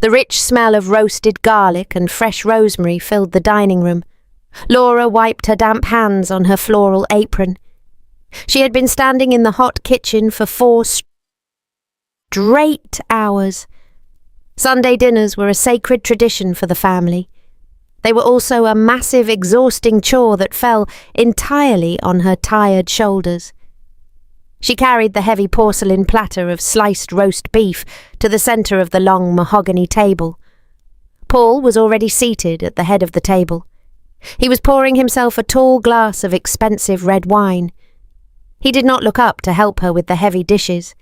The rich smell of roasted garlic and fresh rosemary filled the dining room. Laura wiped her damp hands on her floral apron. She had been standing in the hot kitchen for 4 straight hours. Sunday dinners were a sacred tradition for the family. They were also a massive, exhausting chore that fell entirely on her tired shoulders. She carried the heavy porcelain platter of sliced roast beef to the centre of the long mahogany table. Paul was already seated at the head of the table. He was pouring himself a tall glass of expensive red wine. He did not look up to help her with the heavy dishes.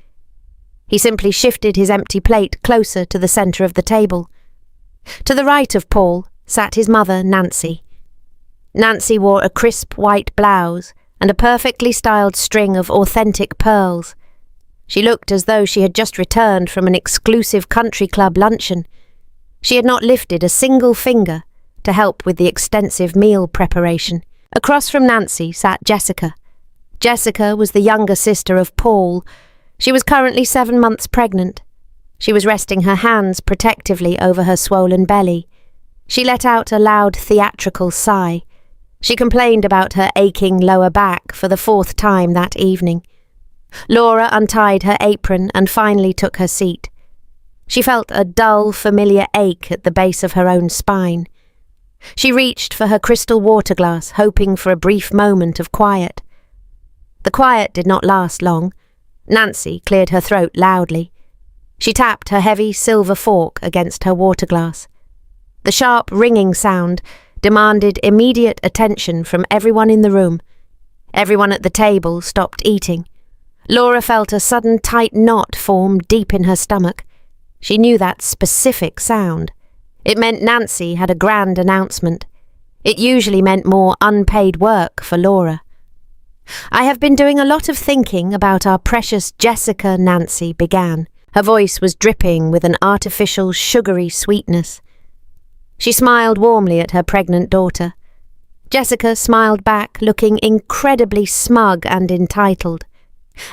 He simply shifted his empty plate closer to the centre of the table. To the right of Paul sat his mother, Nancy. Nancy wore a crisp white blouse and a perfectly styled string of authentic pearls. She looked as though she had just returned from an exclusive country club luncheon. She had not lifted a single finger to help with the extensive meal preparation. Across from Nancy sat Jessica. Jessica was the younger sister of Paul. She was currently 7 months pregnant. She was resting her hands protectively over her swollen belly. She let out a loud theatrical sigh. She complained about her aching lower back for the 4th time that evening. Laura untied her apron and finally took her seat. She felt a dull, familiar ache at the base of her own spine. She reached for her crystal water glass, hoping for a brief moment of quiet. The quiet did not last long. Nancy cleared her throat loudly. She tapped her heavy silver fork against her water glass. The sharp ringing sound demanded immediate attention from everyone in the room. Everyone at the table stopped eating. Laura felt a sudden tight knot form deep in her stomach. She knew that specific sound. It meant Nancy had a grand announcement. It usually meant more unpaid work for Laura. "I have been doing a lot of thinking about our precious Jessica," Nancy began. Her voice was dripping with an artificial, sugary sweetness. She smiled warmly at her pregnant daughter. Jessica smiled back, looking incredibly smug and entitled.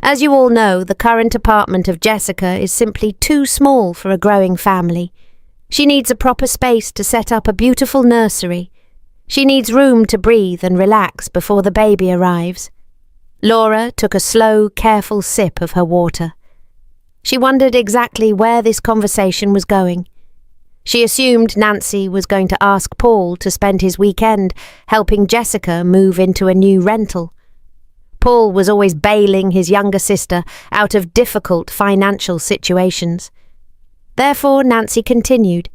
As you all know, the current apartment of Jessica is simply too small for a growing family. She needs a proper space to set up a beautiful nursery. She needs room to breathe and relax before the baby arrives. Laura took a slow, careful sip of her water. She wondered exactly where this conversation was going. She assumed Nancy was going to ask Paul to spend his weekend helping Jessica move into a new rental. Paul was always bailing his younger sister out of difficult financial situations. Therefore, Nancy continued.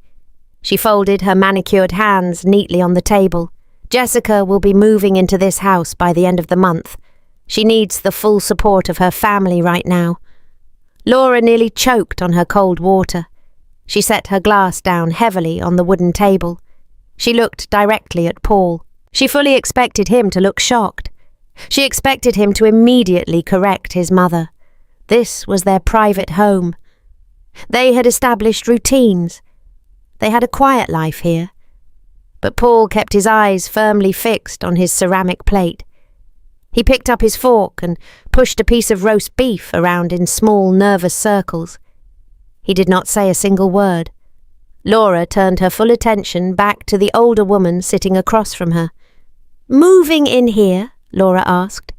She folded her manicured hands neatly on the table. "Jessica will be moving into this house by the end of the month. She needs the full support of her family right now." Laura nearly choked on her cold water. She set her glass down heavily on the wooden table. She looked directly at Paul. She fully expected him to look shocked. She expected him to immediately correct his mother. This was their private home. They had established routines. They had a quiet life here. But Paul kept his eyes firmly fixed on his ceramic plate. He picked up his fork and pushed a piece of roast beef around in small, nervous circles. He did not say a single word. Laura turned her full attention back to the older woman sitting across from her. "Moving in here?" Laura asked.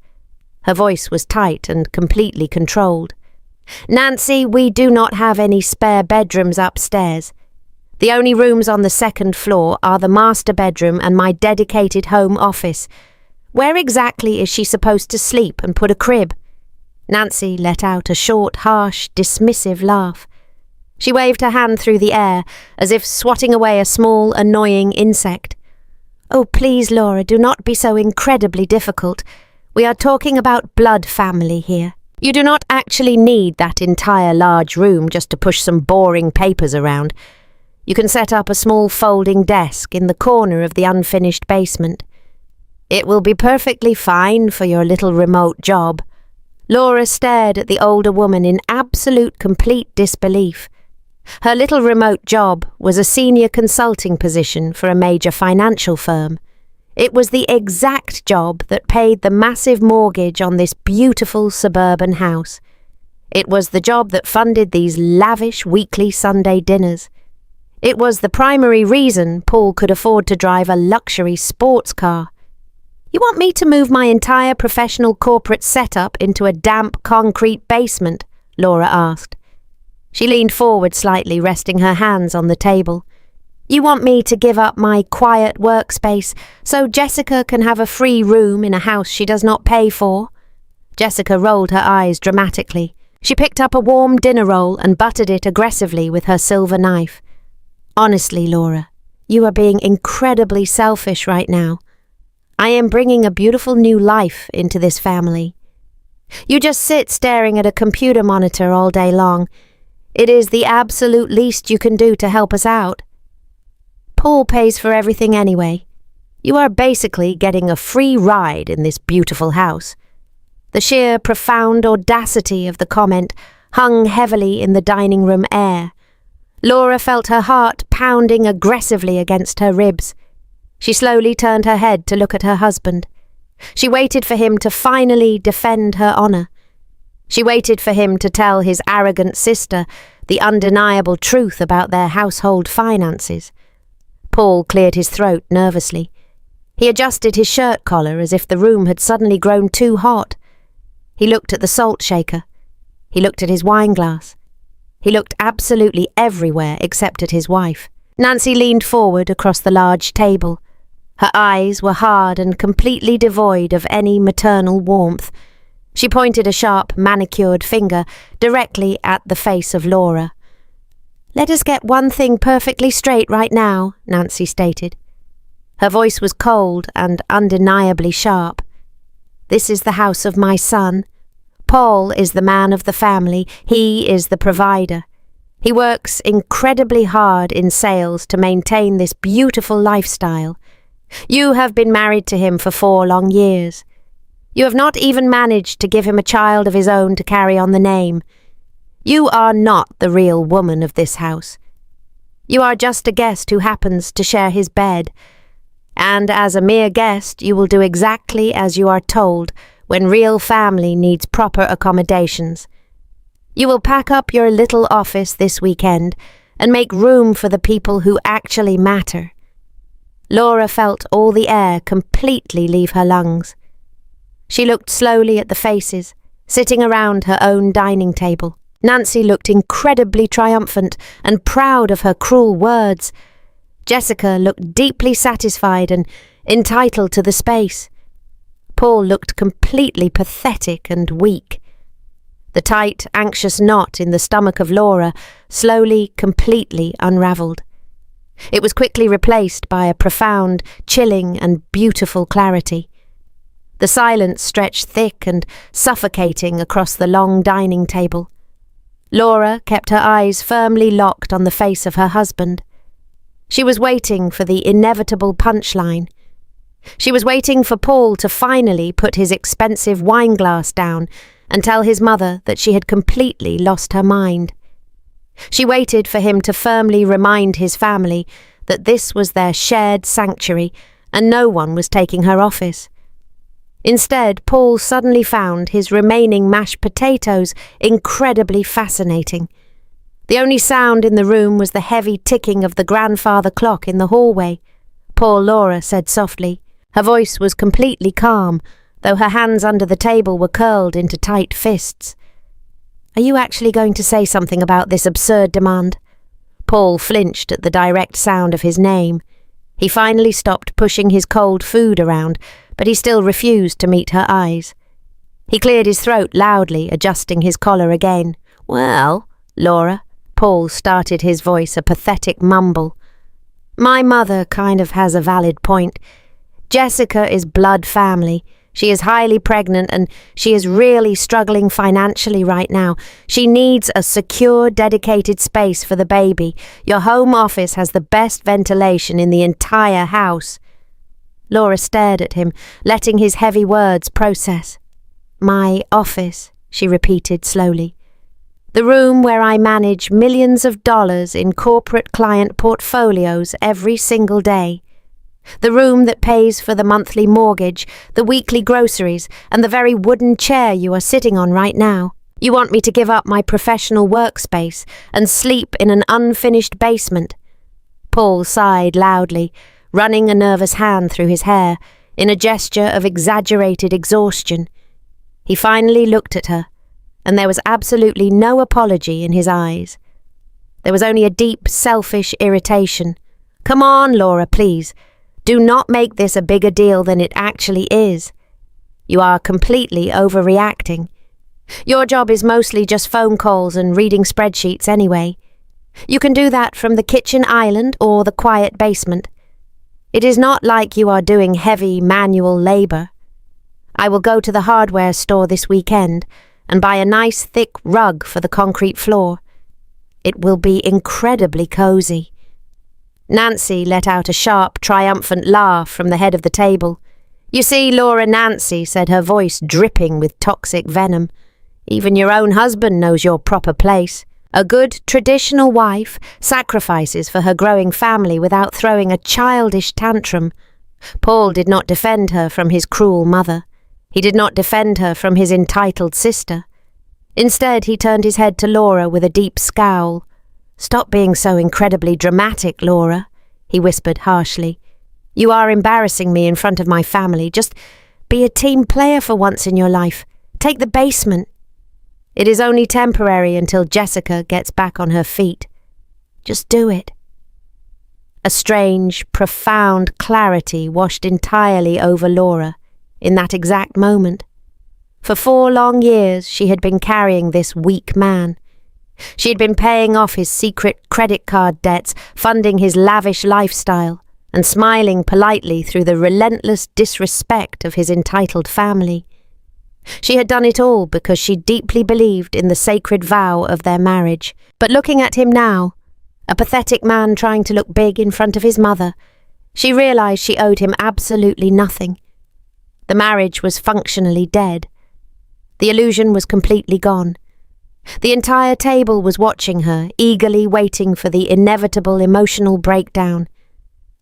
Her voice was tight and completely controlled. "Nancy, we do not have any spare bedrooms upstairs. The only rooms on the 2nd floor are the master bedroom and my dedicated home office. Where exactly is she supposed to sleep and put a crib?" Nancy let out a short, harsh, dismissive laugh. She waved her hand through the air, as if swatting away a small, annoying insect. "Oh, please, Laura, do not be so incredibly difficult. We are talking about blood family here. You do not actually need that entire large room just to push some boring papers around. You can set up a small folding desk in the corner of the unfinished basement. It will be perfectly fine for your little remote job." Laura stared at the older woman in absolute complete disbelief. Her little remote job was a senior consulting position for a major financial firm. It was the exact job that paid the massive mortgage on this beautiful suburban house. It was the job that funded these lavish weekly Sunday dinners. It was the primary reason Paul could afford to drive a luxury sports car. "You want me to move my entire professional corporate setup into a damp concrete basement?" Laura asked. She leaned forward slightly, resting her hands on the table. "You want me to give up my quiet workspace so Jessica can have a free room in a house she does not pay for?" Jessica rolled her eyes dramatically. She picked up a warm dinner roll and buttered it aggressively with her silver knife. "Honestly, Laura, you are being incredibly selfish right now. I am bringing a beautiful new life into this family. You just sit staring at a computer monitor all day long. It is the absolute least you can do to help us out. Paul pays for everything anyway. You are basically getting a free ride in this beautiful house." The sheer profound audacity of the comment hung heavily in the dining room air. Laura felt her heart pounding aggressively against her ribs. She slowly turned her head to look at her husband. She waited for him to finally defend her honor. She waited for him to tell his arrogant sister the undeniable truth about their household finances. Paul cleared his throat nervously. He adjusted his shirt collar as if the room had suddenly grown too hot. He looked at the salt shaker. He looked at his wine glass. He looked absolutely everywhere except at his wife. Nancy leaned forward across the large table. Her eyes were hard and completely devoid of any maternal warmth. She pointed a sharp, manicured finger directly at the face of Laura. "Let us get one thing perfectly straight right now," Nancy stated. Her voice was cold and undeniably sharp. "This is the house of my son. Paul is the man of the family. He is the provider. He works incredibly hard in sales to maintain this beautiful lifestyle. You have been married to him for 4 long years. You have not even managed to give him a child of his own to carry on the name. You are not the real woman of this house. You are just a guest who happens to share his bed. And as a mere guest, you will do exactly as you are told when real family needs proper accommodations. You will pack up your little office this weekend and make room for the people who actually matter." Laura felt all the air completely leave her lungs. She looked slowly at the faces, sitting around her own dining table. Nancy looked incredibly triumphant and proud of her cruel words. Jessica looked deeply satisfied and entitled to the space. Paul looked completely pathetic and weak. The tight, anxious knot in the stomach of Laura slowly, completely unravelled. It was quickly replaced by a profound, chilling and beautiful clarity. The silence stretched thick and suffocating across the long dining table. Laura kept her eyes firmly locked on the face of her husband. She was waiting for the inevitable punchline. She was waiting for Paul to finally put his expensive wine glass down and tell his mother that she had completely lost her mind. She waited for him to firmly remind his family that this was their shared sanctuary and no one was taking her office. Instead, Paul suddenly found his remaining mashed potatoes incredibly fascinating. The only sound in the room was the heavy ticking of the grandfather clock in the hallway. "Poor Laura," said softly. Her voice was completely calm, though her hands under the table were curled into tight fists. "Are you actually going to say something about this absurd demand?" Paul flinched at the direct sound of his name. He finally stopped pushing his cold food around, but he still refused to meet her eyes. He cleared his throat loudly, adjusting his collar again. "Well, Laura," Paul started his voice a pathetic mumble. "My mother kind of has a valid point. Jessica is blood family. She is highly pregnant and she is really struggling financially right now. She needs a secure, dedicated space for the baby. Your home office has the best ventilation in the entire house." Laura stared at him, letting his heavy words process. "My office," she repeated slowly. "The room where I manage millions of dollars in corporate client portfolios every single day. The room that pays for the monthly mortgage, the weekly groceries, and the very wooden chair you are sitting on right now. You want me to give up my professional workspace and sleep in an unfinished basement. Paul sighed loudly, running a nervous hand through his hair in a gesture of exaggerated exhaustion. He finally looked at her, and there was absolutely no apology in his eyes. There was only a deep, selfish irritation. "Come on, Laura, please. Do not make this a bigger deal than it actually is. You are completely overreacting. Your job is mostly just phone calls and reading spreadsheets anyway. You can do that from the kitchen island or the quiet basement. It is not like you are doing heavy manual labour. I will go to the hardware store this weekend and buy a nice thick rug for the concrete floor. It will be incredibly cosy." Nancy let out a sharp, triumphant laugh from the head of the table. "You see, Laura Nancy," said her voice dripping with toxic venom, "even your own husband knows your proper place. A good traditional wife sacrifices for her growing family without throwing a childish tantrum." Paul did not defend her from his cruel mother. He did not defend her from his entitled sister. Instead, he turned his head to Laura with a deep scowl. "Stop being so incredibly dramatic, Laura," he whispered harshly. "You are embarrassing me in front of my family. Just be a team player for once in your life. Take the basement. It is only temporary until Jessica gets back on her feet. Just do it." A strange, profound clarity washed entirely over Laura in that exact moment. For 4 long years she had been carrying this weak man. She had been paying off his secret credit card debts, funding his lavish lifestyle, and smiling politely through the relentless disrespect of his entitled family. She had done it all because she deeply believed in the sacred vow of their marriage. But looking at him now, a pathetic man trying to look big in front of his mother, she realized she owed him absolutely nothing. The marriage was functionally dead. The illusion was completely gone. The entire table was watching her, eagerly waiting for the inevitable emotional breakdown.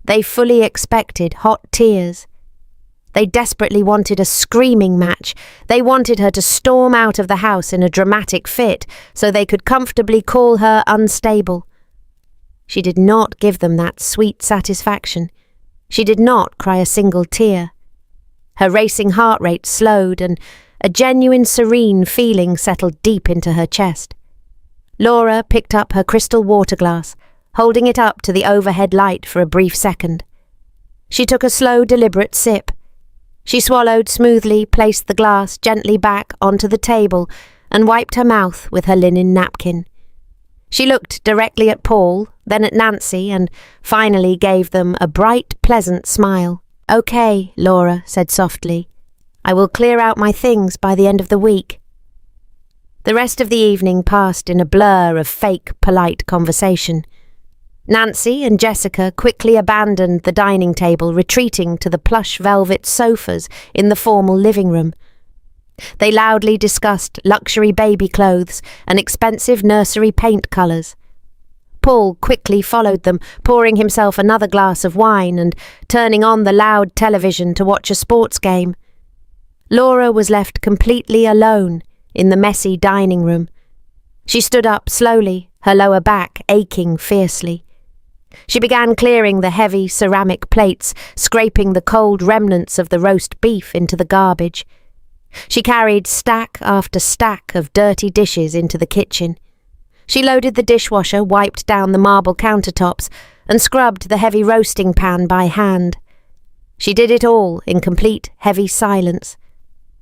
They fully expected hot tears. They desperately wanted a screaming match. They wanted her to storm out of the house in a dramatic fit so they could comfortably call her unstable. She did not give them that sweet satisfaction. She did not cry a single tear. Her racing heart rate slowed and a genuine serene feeling settled deep into her chest. Laura picked up her crystal water glass, holding it up to the overhead light for a brief second. She took a slow, deliberate sip. She swallowed smoothly, placed the glass gently back onto the table, and wiped her mouth with her linen napkin. She looked directly at Paul, then at Nancy, and finally gave them a bright, pleasant smile. "Okay," Laura said softly. "I will clear out my things by the end of the week." The rest of the evening passed in a blur of fake, polite conversation. Nancy and Jessica quickly abandoned the dining table, retreating to the plush velvet sofas in the formal living room. They loudly discussed luxury baby clothes and expensive nursery paint colours. Paul quickly followed them, pouring himself another glass of wine and turning on the loud television to watch a sports game. Laura was left completely alone in the messy dining room. She stood up slowly, her lower back aching fiercely. She began clearing the heavy ceramic plates, scraping the cold remnants of the roast beef into the garbage. She carried stack after stack of dirty dishes into the kitchen. She loaded the dishwasher, wiped down the marble countertops, and scrubbed the heavy roasting pan by hand. She did it all in complete, heavy silence.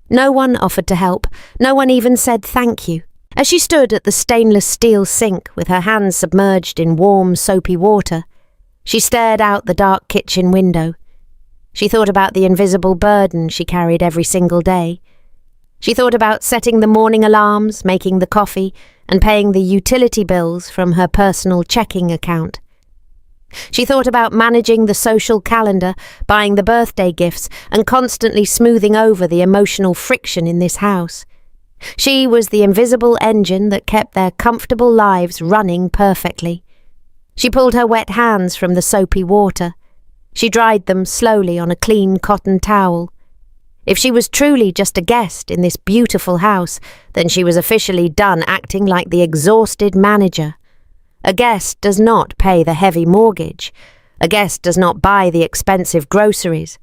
No one offered to help. No one even said thank you. As she stood at the stainless steel sink with her hands submerged in warm, soapy water, she stared out the dark kitchen window. She thought about the invisible burden she carried every single day. She thought about setting the morning alarms, making the coffee, and paying the utility bills from her personal checking account. She thought about managing the social calendar, buying the birthday gifts, and constantly smoothing over the emotional friction in this house. She was the invisible engine that kept their comfortable lives running perfectly. She pulled her wet hands from the soapy water. She dried them slowly on a clean cotton towel. If she was truly just a guest in this beautiful house, then she was officially done acting like the exhausted manager. A guest does not pay the heavy mortgage. A guest does not buy the expensive groceries.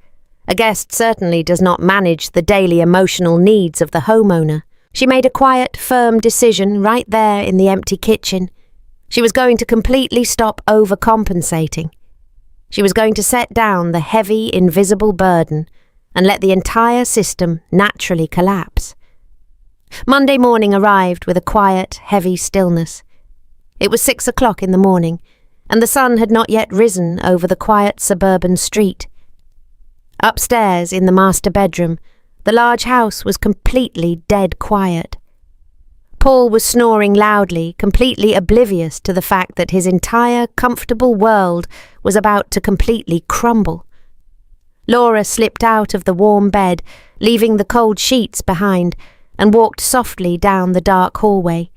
A guest certainly does not manage the daily emotional needs of the homeowner. She made a quiet, firm decision right there in the empty kitchen. She was going to completely stop overcompensating. She was going to set down the heavy, invisible burden and let the entire system naturally collapse. Monday morning arrived with a quiet, heavy stillness. It was 6 o'clock in the morning, and the sun had not yet risen over the quiet suburban street. Upstairs in the master bedroom, the large house was completely dead quiet. Paul was snoring loudly, completely oblivious to the fact that his entire comfortable world was about to completely crumble. Laura slipped out of the warm bed, leaving the cold sheets behind, and walked softly down the dark hallway.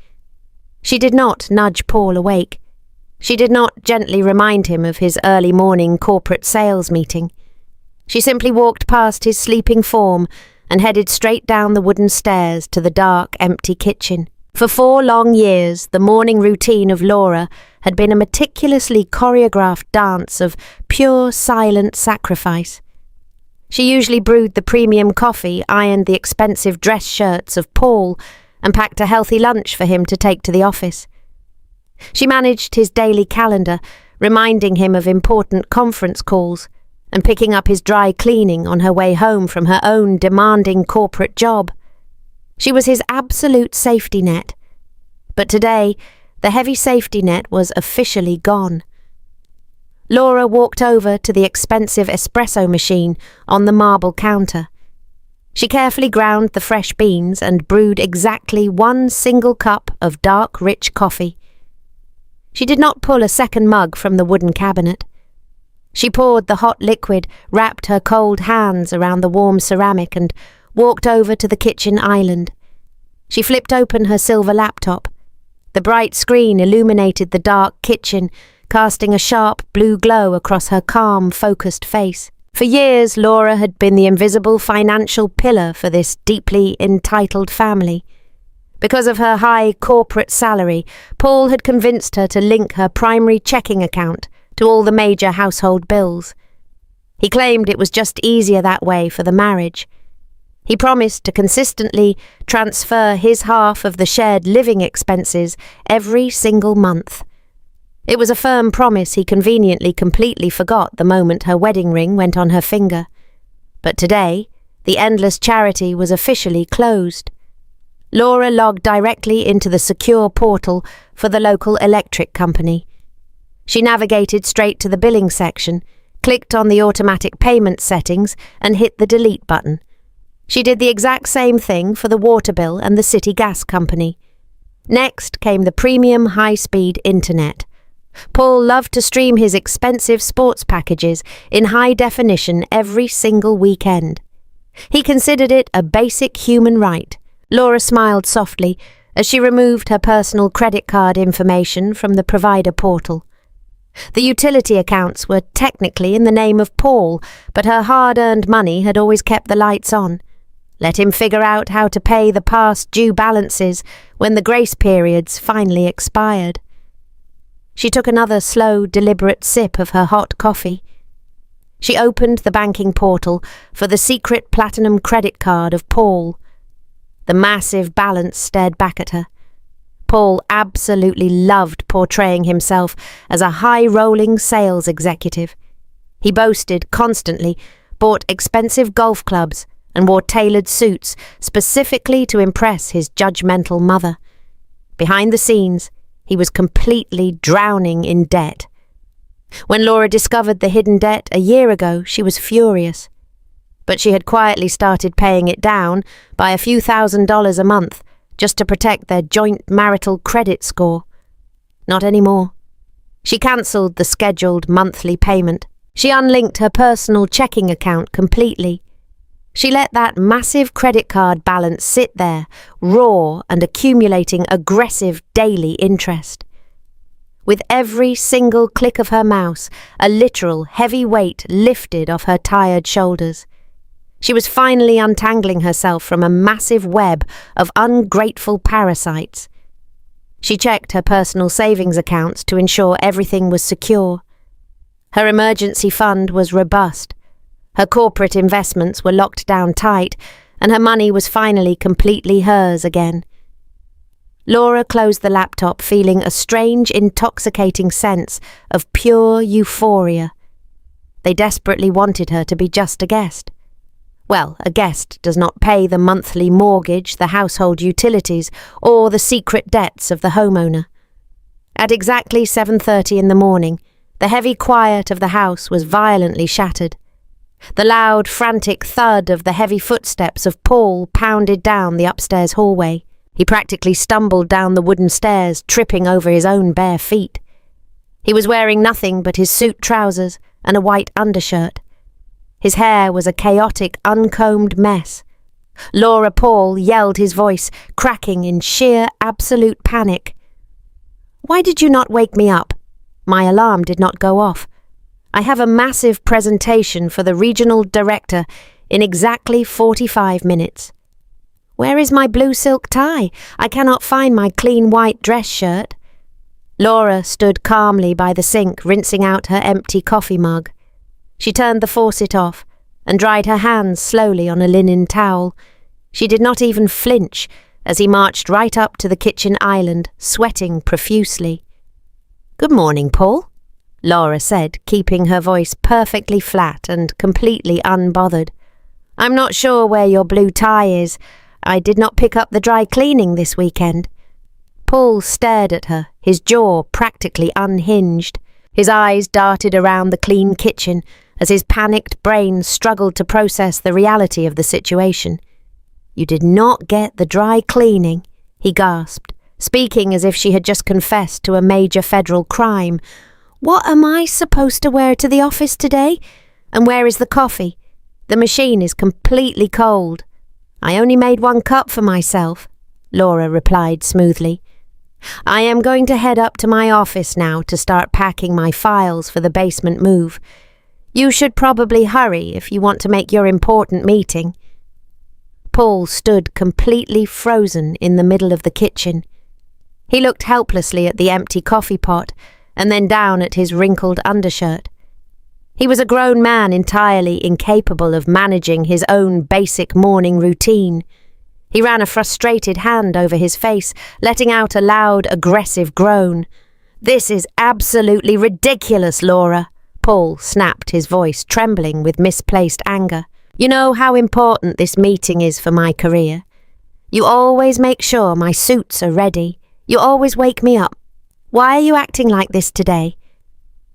She did not nudge Paul awake. She did not gently remind him of his early morning corporate sales meeting. She simply walked past his sleeping form and headed straight down the wooden stairs to the dark, empty kitchen. For 4 long years, the morning routine of Laura had been a meticulously choreographed dance of pure, silent sacrifice. She usually brewed the premium coffee, ironed the expensive dress shirts of Paul, and packed a healthy lunch for him to take to the office. She managed his daily calendar, reminding him of important conference calls, and picking up his dry cleaning on her way home from her own demanding corporate job. She was his absolute safety net. But today, the heavy safety net was officially gone. Laura walked over to the expensive espresso machine on the marble counter. She carefully ground the fresh beans and brewed exactly 1 single cup of dark, rich coffee. She did not pull a second mug from the wooden cabinet. She poured the hot liquid, wrapped her cold hands around the warm ceramic and walked over to the kitchen island. She flipped open her silver laptop. The bright screen illuminated the dark kitchen, casting a sharp blue glow across her calm, focused face. For years, Laura had been the invisible financial pillar for this deeply entitled family. Because of her high corporate salary, Paul had convinced her to link her primary checking account to all the major household bills. He claimed it was just easier that way for the marriage. He promised to consistently transfer his half of the shared living expenses every single month. It was a firm promise he conveniently completely forgot the moment her wedding ring went on her finger. But today, the endless charity was officially closed. Laura logged directly into the secure portal for the local electric company. She navigated straight to the billing section, clicked on the automatic payment settings, and hit the delete button. She did the exact same thing for the water bill and the city gas company. Next came the premium high-speed internet. Paul loved to stream his expensive sports packages in high definition every single weekend. He considered it a basic human right. Laura smiled softly as she removed her personal credit card information from the provider portal. The utility accounts were technically in the name of Paul, but her hard-earned money had always kept the lights on. Let him figure out how to pay the past due balances when the grace periods finally expired. She took another slow, deliberate sip of her hot coffee. She opened the banking portal for the secret platinum credit card of Paul. The massive balance stared back at her. Paul absolutely loved portraying himself as a high-rolling sales executive. He boasted constantly, bought expensive golf clubs, and wore tailored suits specifically to impress his judgmental mother. Behind the scenes, he was completely drowning in debt. When Laura discovered the hidden debt a year ago, she was furious. But she had quietly started paying it down by a few $1,000s a month just to protect their joint marital credit score. Not anymore. She cancelled the scheduled monthly payment. She unlinked her personal checking account completely. She let that massive credit card balance sit there, raw and accumulating aggressive daily interest. With every single click of her mouse, a literal heavy weight lifted off her tired shoulders. She was finally untangling herself from a massive web of ungrateful parasites. She checked her personal savings accounts to ensure everything was secure. Her emergency fund was robust. Her corporate investments were locked down tight, and her money was finally completely hers again. Laura closed the laptop, feeling a strange, intoxicating sense of pure euphoria. They desperately wanted her to be just a guest. Well, a guest does not pay the monthly mortgage, the household utilities, or the secret debts of the homeowner. At exactly 7:30 in the morning, the heavy quiet of the house was violently shattered. The loud, frantic thud of the heavy footsteps of Paul pounded down the upstairs hallway. He practically stumbled down the wooden stairs, tripping over his own bare feet. He was wearing nothing but his suit trousers and a white undershirt. His hair was a chaotic, uncombed mess. Laura Paul yelled his voice, cracking in sheer, absolute panic. "Why did you not wake me up? My alarm did not go off. I have a massive presentation for the regional director in exactly 45 minutes. Where is my blue silk tie? I cannot find my clean white dress shirt." Laura stood calmly by the sink, rinsing out her empty coffee mug. She turned the faucet off and dried her hands slowly on a linen towel. She did not even flinch as he marched right up to the kitchen island, sweating profusely. "Good morning, Paul," Laura said, keeping her voice perfectly flat and completely unbothered. "I'm not sure where your blue tie is. I did not pick up the dry cleaning this weekend." Paul stared at her, his jaw practically unhinged. His eyes darted around the clean kitchen as his panicked brain struggled to process the reality of the situation. "You did not get the dry cleaning," he gasped, speaking as if she had just confessed to a major federal crime. "What am I supposed to wear to the office today? And where is the coffee? The machine is completely cold." "I only made 1 cup for myself," Laura replied smoothly. "I am going to head up to my office now to start packing my files for the basement move. You should probably hurry if you want to make your important meeting." Paul stood completely frozen in the middle of the kitchen. He looked helplessly at the empty coffee pot and then down at his wrinkled undershirt. He was a grown man entirely incapable of managing his own basic morning routine. He ran a frustrated hand over his face, letting out a loud, aggressive groan. "This is absolutely ridiculous, Laura," Paul snapped, his voice trembling with misplaced anger. "You know how important this meeting is for my career. You always make sure my suits are ready. You always wake me up. Why are you acting like this today?"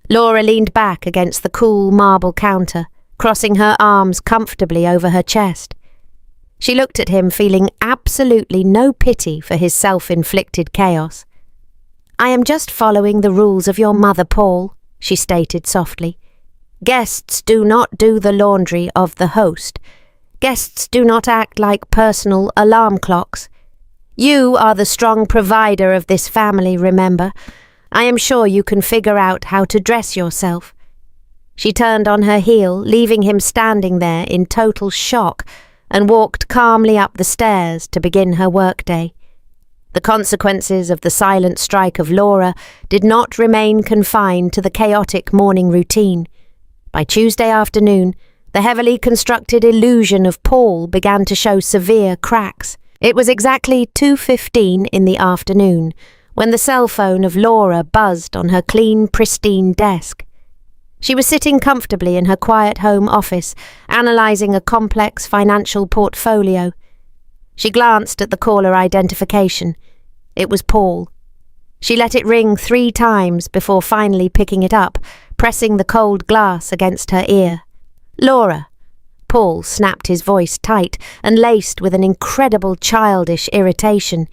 Laura leaned back against the cool marble counter, crossing her arms comfortably over her chest. She looked at him, feeling absolutely no pity for his self-inflicted chaos. "I am just following the rules of your mother, Paul," she stated softly. "Guests do not do the laundry of the host. Guests do not act like personal alarm clocks. You are the strong provider of this family, remember. I am sure you can figure out how to dress yourself." She turned on her heel, leaving him standing there in total shock, and walked calmly up the stairs to begin her workday. The consequences of the silent strike of Laura did not remain confined to the chaotic morning routine. By Tuesday afternoon, the heavily constructed illusion of Paul began to show severe cracks. It was exactly 2:15 in the afternoon when the cell phone of Laura buzzed on her clean, pristine desk. She was sitting comfortably in her quiet home office, analysing a complex financial portfolio. She glanced at the caller identification. It was Paul. She let it ring 3 times before finally picking it up, pressing the cold glass against her ear. "Laura." Paul snapped, his voice tight and laced with an incredible childish irritation.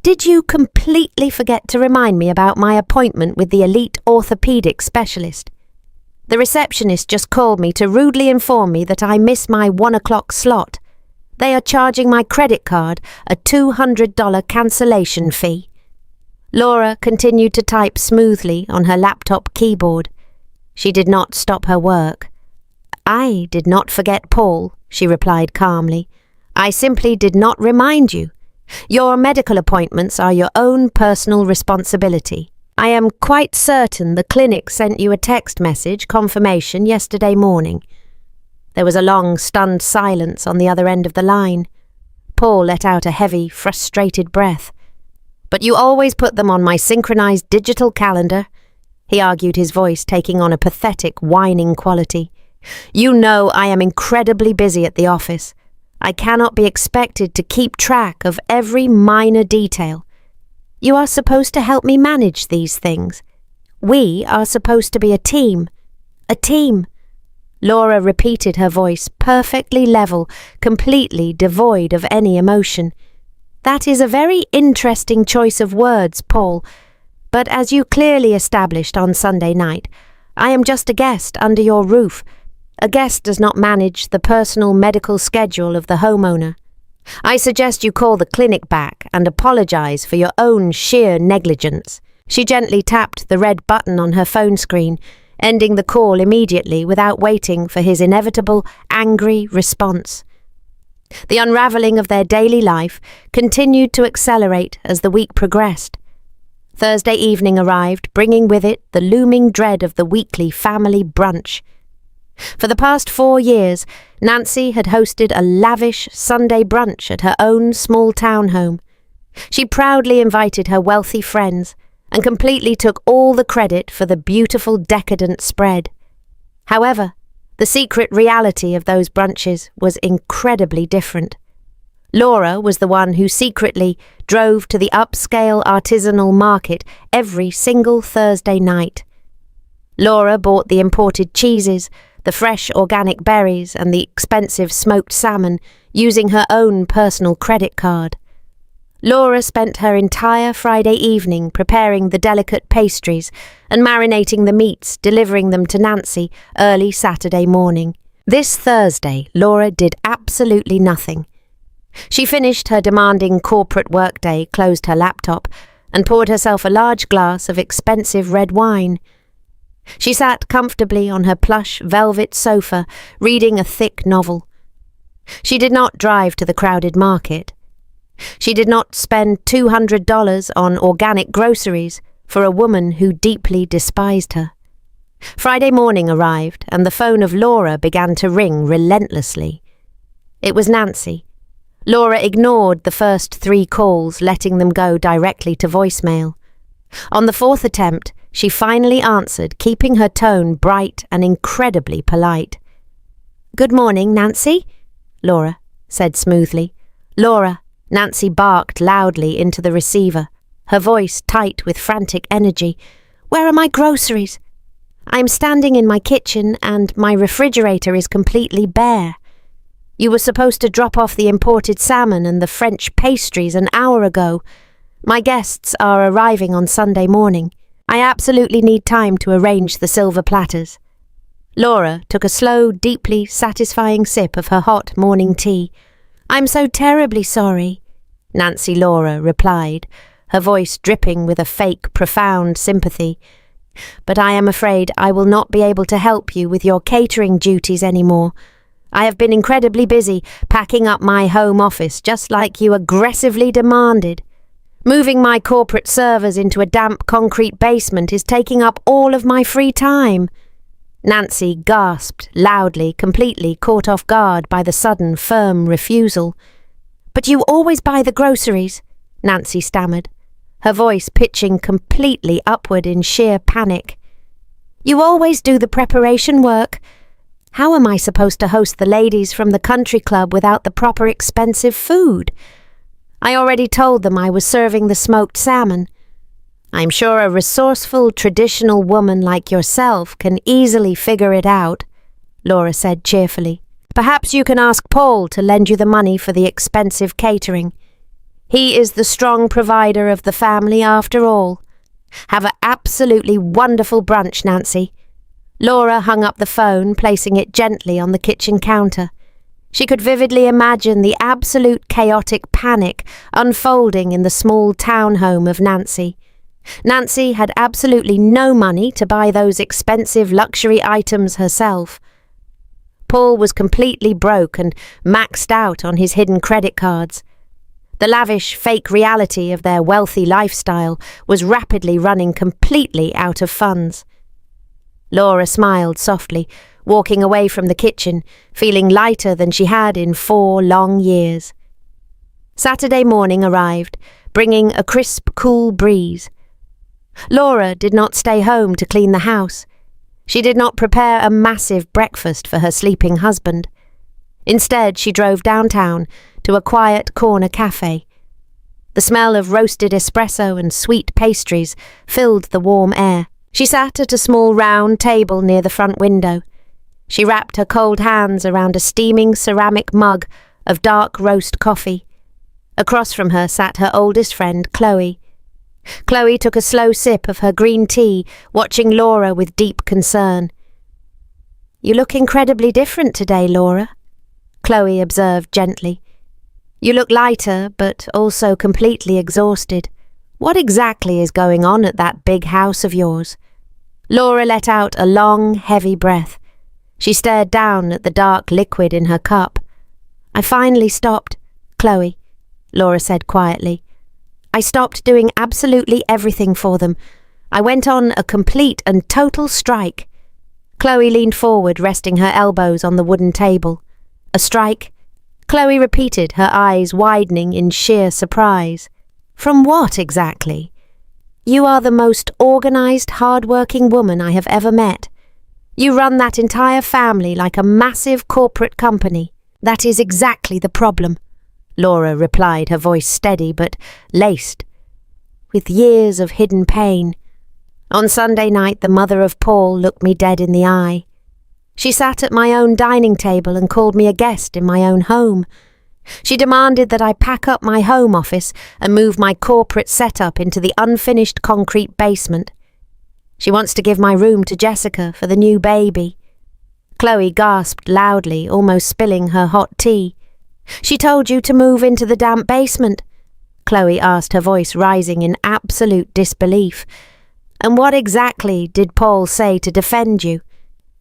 "Did you completely forget to remind me about my appointment with the elite orthopedic specialist? The receptionist just called me to rudely inform me that I missed my 1 o'clock slot. They are charging my credit card a $200 cancellation fee." Laura continued to type smoothly on her laptop keyboard. She did not stop her work. "I did not forget, Paul," she replied calmly. "I simply did not remind you. Your medical appointments are your own personal responsibility. I am quite certain the clinic sent you a text message confirmation yesterday morning." There was a long, stunned silence on the other end of the line. Paul let out a heavy, frustrated breath. "But you always put them on my synchronized digital calendar," he argued, his voice taking on a pathetic, whining quality. "You know I am incredibly busy at the office. I cannot be expected to keep track of every minor detail. You are supposed to help me manage these things. We are supposed to be a team. A team." Laura repeated, her voice perfectly level, completely devoid of any emotion. "That is a very interesting choice of words, Paul, but as you clearly established on Sunday night, I am just a guest under your roof. A guest does not manage the personal medical schedule of the homeowner. I suggest you call the clinic back and apologize for your own sheer negligence." She gently tapped the red button on her phone screen, ending the call immediately without waiting for his inevitable, angry response. The unravelling of their daily life continued to accelerate as the week progressed. Thursday evening arrived, bringing with it the looming dread of the weekly family brunch. For the past 4 years, Nancy had hosted a lavish Sunday brunch at her own small townhome. She proudly invited her wealthy friends and completely took all the credit for the beautiful, decadent spread. However, the secret reality of those brunches was incredibly different. Laura was the one who secretly drove to the upscale artisanal market every single Thursday night. Laura bought the imported cheeses, the fresh organic berries and the expensive smoked salmon using her own personal credit card. Laura spent her entire Friday evening preparing the delicate pastries and marinating the meats, delivering them to Nancy early Saturday morning. This Thursday, Laura did absolutely nothing. She finished her demanding corporate workday, closed her laptop, and poured herself a large glass of expensive red wine. She sat comfortably on her plush velvet sofa, reading a thick novel. She did not drive to the crowded market. She did not spend $200 on organic groceries for a woman who deeply despised her. Friday morning arrived, and the phone of Laura began to ring relentlessly. It was Nancy. Laura ignored the first 3 calls, letting them go directly to voicemail. On the 4th attempt, she finally answered, keeping her tone bright and incredibly polite. "Good morning, Nancy," Laura said smoothly. "Laura," Nancy barked loudly into the receiver, her voice tight with frantic energy. "Where are my groceries? I'm standing in my kitchen and my refrigerator is completely bare. You were supposed to drop off the imported salmon and the French pastries an hour ago. My guests are arriving on Sunday morning. I absolutely need time to arrange the silver platters." Laura took a slow, deeply satisfying sip of her hot morning tea. "I'm so terribly sorry," Nancy Laura replied, her voice dripping with a fake, profound sympathy. "But I am afraid I will not be able to help you with your catering duties anymore. I have been incredibly busy packing up my home office just like you aggressively demanded. Moving my corporate servers into a damp concrete basement is taking up all of my free time." Nancy gasped loudly, completely caught off guard by the sudden, firm refusal. "But you always buy the groceries," Nancy stammered, her voice pitching completely upward in sheer panic. "You always do the preparation work. How am I supposed to host the ladies from the country club without the proper expensive food? I already told them I was serving the smoked salmon. I'm sure a resourceful, traditional woman like yourself can easily figure it out," Laura said cheerfully. "Perhaps you can ask Paul to lend you the money for the expensive catering. He is the strong provider of the family after all. Have an absolutely wonderful brunch, Nancy." Laura hung up the phone, placing it gently on the kitchen counter. She could vividly imagine the absolute chaotic panic unfolding in the small townhome of Nancy. Nancy had absolutely no money to buy those expensive luxury items herself. Paul was completely broke and maxed out on his hidden credit cards. The lavish, fake reality of their wealthy lifestyle was rapidly running completely out of funds. Laura smiled softly, walking away from the kitchen, feeling lighter than she had in 4 long years. Saturday morning arrived, bringing a crisp, cool breeze. Laura did not stay home to clean the house. She did not prepare a massive breakfast for her sleeping husband. Instead, she drove downtown to a quiet corner cafe. The smell of roasted espresso and sweet pastries filled the warm air. She sat at a small round table near the front window. She wrapped her cold hands around a steaming ceramic mug of dark roast coffee. Across from her sat her oldest friend, Chloe. Chloe took a slow sip of her green tea, watching Laura with deep concern. "You look incredibly different today, Laura," Chloe observed gently. "You look lighter, but also completely exhausted. What exactly is going on at that big house of yours?" Laura let out a long, heavy breath. She stared down at the dark liquid in her cup. "I finally stopped, Chloe," Laura said quietly. "I stopped doing absolutely everything for them. I went on a complete and total strike." Chloe leaned forward, resting her elbows on the wooden table. "A strike?" Chloe repeated, her eyes widening in sheer surprise. "From what exactly?" "You are the most organized, hard-working woman I have ever met. You run that entire family like a massive corporate company." "That is exactly the problem," Laura replied, her voice steady but laced with years of hidden pain. "On Sunday night, the mother of Paul looked me dead in the eye. She sat at my own dining table and called me a guest in my own home. She demanded that I pack up my home office and move my corporate setup into the unfinished concrete basement. She wants to give my room to Jessica for the new baby." Chloe gasped loudly, almost spilling her hot tea. "She told you to move into the damp basement?" Chloe asked, her voice rising in absolute disbelief. "And what exactly did Paul say to defend you?"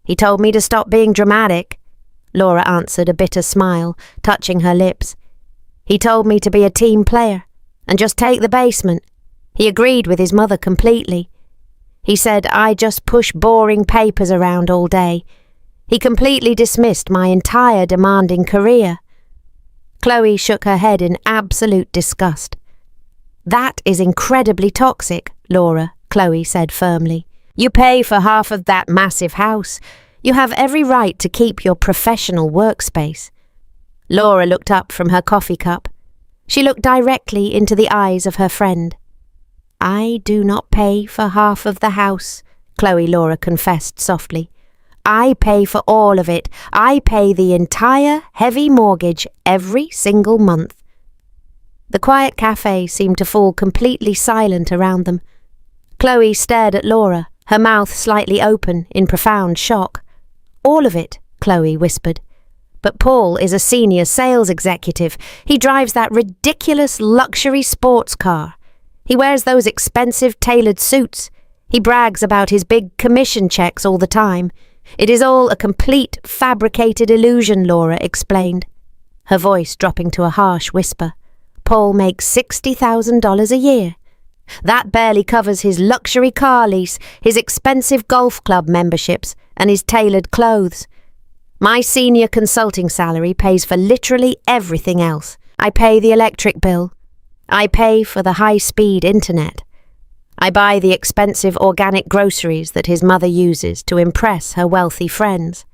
"He told me to stop being dramatic," Laura answered, a bitter smile touching her lips. "He told me to be a team player and just take the basement. He agreed with his mother completely. He said I just push boring papers around all day. He completely dismissed my entire demanding career." Chloe shook her head in absolute disgust. "That is incredibly toxic, Laura," Chloe said firmly. "You pay for half of that massive house. You have every right to keep your professional workspace." Laura looked up from her coffee cup. She looked directly into the eyes of her friend. "I do not pay for half of the house," Laura confessed softly. "I pay for all of it. I pay the entire heavy mortgage every single month." The quiet cafe seemed to fall completely silent around them. Chloe stared at Laura, her mouth slightly open in profound shock. "All of it," Chloe whispered. "But Paul is a senior sales executive. He drives that ridiculous luxury sports car. He wears those expensive tailored suits. He brags about his big commission checks all the time. It is all a complete fabricated illusion," Laura explained, her voice dropping to a harsh whisper. "Paul makes $60,000 a year. That barely covers his luxury car lease, his expensive golf club memberships, and his tailored clothes. My senior consulting salary pays for literally everything else. I pay the electric bill. I pay for the high-speed internet. I buy the expensive organic groceries that his mother uses to impress her wealthy friends.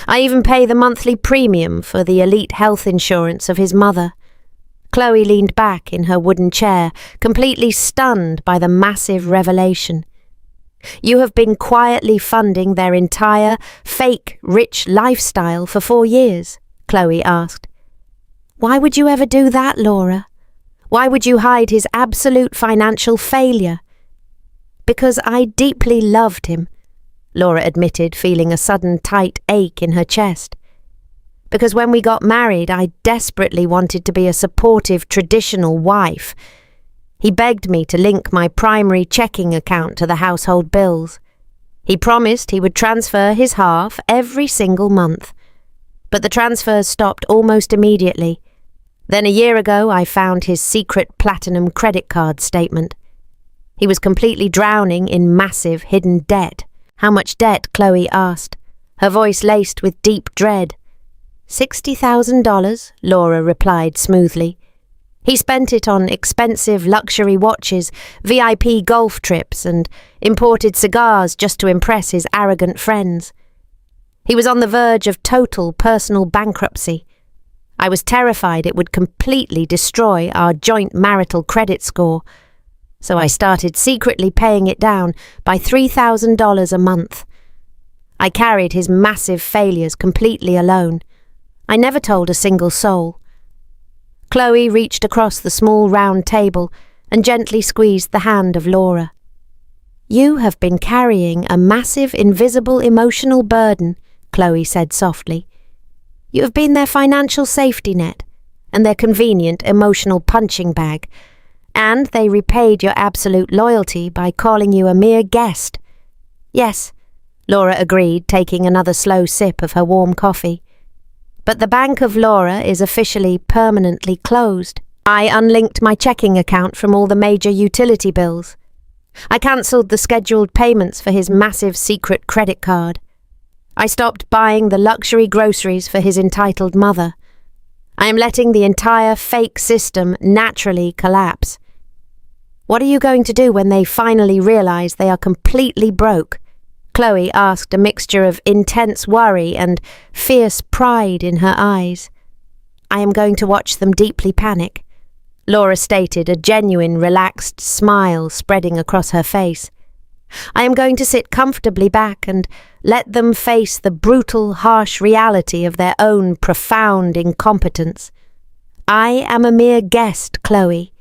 I even pay the monthly premium for the elite health insurance of his mother." Chloe leaned back in her wooden chair, completely stunned by the massive revelation. "You have been quietly funding their entire, fake, rich lifestyle for 4 years, Chloe asked. "Why would you ever do that, Laura? Why would you hide his absolute financial failure?" "Because I deeply loved him," Laura admitted, feeling a sudden tight ache in her chest. "Because when we got married, I desperately wanted to be a supportive, traditional wife. He begged me to link my primary checking account to the household bills. He promised he would transfer his half every single month. But the transfers stopped almost immediately. Then a year ago I found his secret platinum credit card statement. He was completely drowning in massive hidden debt. How much debt? Chloe asked, her voice laced with deep dread. $60,000, Laura replied smoothly. He spent it on expensive luxury watches, VIP golf trips, and imported cigars just to impress his arrogant friends. He was on the verge of total personal bankruptcy. I was terrified it would completely destroy our joint marital credit score, so I started secretly paying it down by $3,000 a month. I carried his massive failures completely alone. I never told a single soul. Chloe reached across the small round table and gently squeezed the hand of Laura. You have been carrying a massive invisible emotional burden, Chloe said softly. You have been their financial safety net and their convenient emotional punching bag, and they repaid your absolute loyalty by calling you a mere guest. Yes, Laura agreed, taking another slow sip of her warm coffee. But the Bank of Laura is officially permanently closed. I unlinked my checking account from all the major utility bills. I cancelled the scheduled payments for his massive secret credit card. I stopped buying the luxury groceries for his entitled mother. I am letting the entire fake system naturally collapse. What are you going to do when they finally realize they are completely broke? Chloe asked, a mixture of intense worry and fierce pride in her eyes. I am going to watch them deeply panic, Laura stated, a genuine, relaxed smile spreading across her face. I am going to sit comfortably back and let them face the brutal, harsh reality of their own profound incompetence. I am a mere guest, Chloe,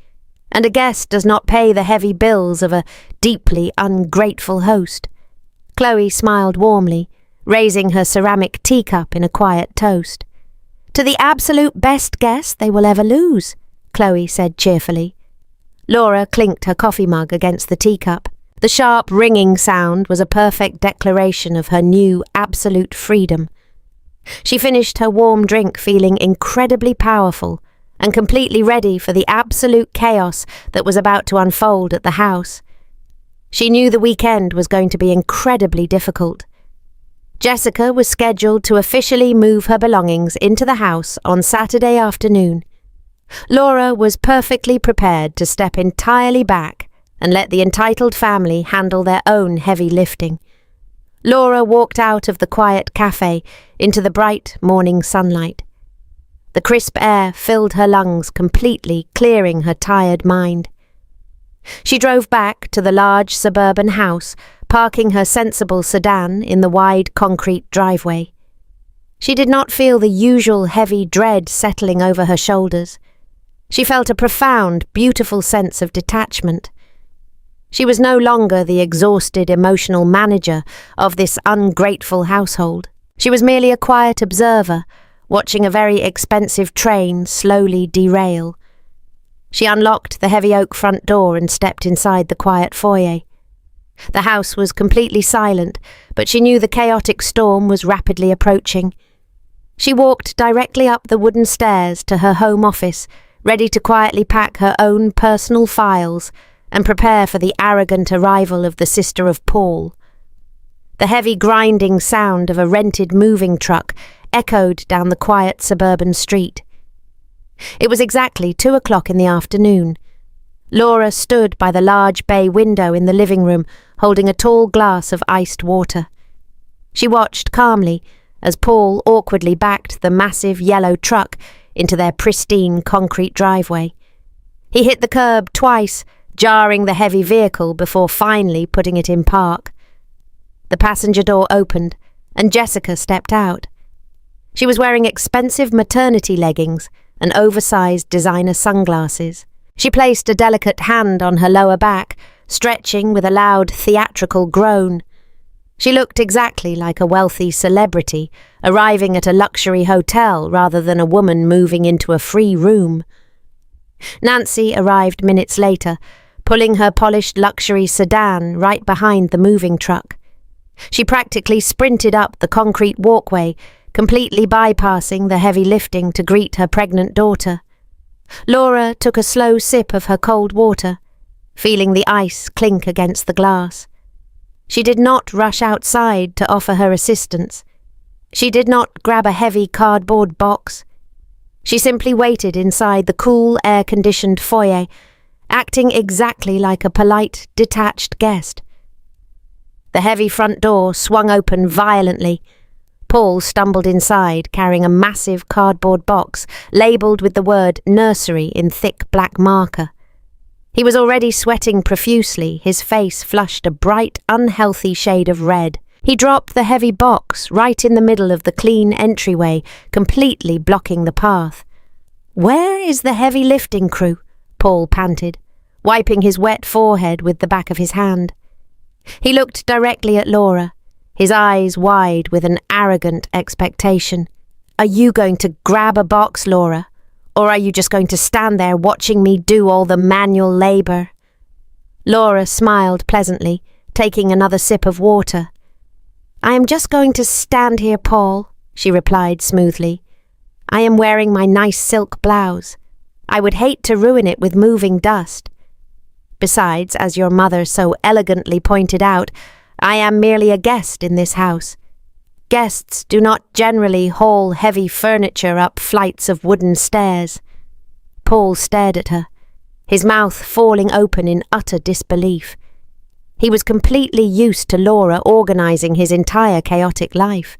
and a guest does not pay the heavy bills of a deeply ungrateful host. Chloe smiled warmly, raising her ceramic teacup in a quiet toast. To the absolute best guest they will ever lose, Chloe said cheerfully. Laura clinked her coffee mug against the teacup. The sharp ringing sound was a perfect declaration of her new absolute freedom. She finished her warm drink feeling incredibly powerful and completely ready for the absolute chaos that was about to unfold at the house. She knew the weekend was going to be incredibly difficult. Jessica was scheduled to officially move her belongings into the house on Saturday afternoon. Laura was perfectly prepared to step entirely back and let the entitled family handle their own heavy lifting. Laura walked out of the quiet cafe into the bright morning sunlight. The crisp air filled her lungs completely, clearing her tired mind. She drove back to the large suburban house, parking her sensible sedan in the wide concrete driveway. She did not feel the usual heavy dread settling over her shoulders. She felt a profound, beautiful sense of detachment. She was no longer the exhausted emotional manager of this ungrateful household. She was merely a quiet observer, watching a very expensive train slowly derail. She unlocked the heavy oak front door and stepped inside the quiet foyer. The house was completely silent, but she knew the chaotic storm was rapidly approaching. She walked directly up the wooden stairs to her home office, ready to quietly pack her own personal files and prepare for the arrogant arrival of the sister of Paul. The heavy grinding sound of a rented moving truck echoed down the quiet suburban street. It was exactly 2:00 in the afternoon. Laura stood by the large bay window in the living room, holding a tall glass of iced water. She watched calmly as Paul awkwardly backed the massive yellow truck into their pristine concrete driveway. He hit the curb twice, jarring the heavy vehicle before finally putting it in park. The passenger door opened, and Jessica stepped out. She was wearing expensive maternity leggings and oversized designer sunglasses. She placed a delicate hand on her lower back, stretching with a loud theatrical groan. She looked exactly like a wealthy celebrity, arriving at a luxury hotel rather than a woman moving into a free room. Nancy arrived minutes later, pulling her polished luxury sedan right behind the moving truck. She practically sprinted up the concrete walkway, completely bypassing the heavy lifting to greet her pregnant daughter. Laura took a slow sip of her cold water, feeling the ice clink against the glass. She did not rush outside to offer her assistance. She did not grab a heavy cardboard box. She simply waited inside the cool, air-conditioned foyer, acting exactly like a polite, detached guest. The heavy front door swung open violently. Paul stumbled inside, carrying a massive cardboard box labelled with the word nursery in thick black marker. He was already sweating profusely, his face flushed a bright, unhealthy shade of red. He dropped the heavy box right in the middle of the clean entryway, completely blocking the path. "Where is the heavy lifting crew?" Paul panted, wiping his wet forehead with the back of his hand. He looked directly at Laura, his eyes wide with an arrogant expectation. "Are you going to grab a box, Laura? Or are you just going to stand there watching me do all the manual labour?" Laura smiled pleasantly, taking another sip of water. "I am just going to stand here, Paul," she replied smoothly. "I am wearing my nice silk blouse. I would hate to ruin it with moving dust. Besides, as your mother so elegantly pointed out, I am merely a guest in this house. Guests do not generally haul heavy furniture up flights of wooden stairs." Paul stared at her, his mouth falling open in utter disbelief. He was completely used to Laura organising his entire chaotic life.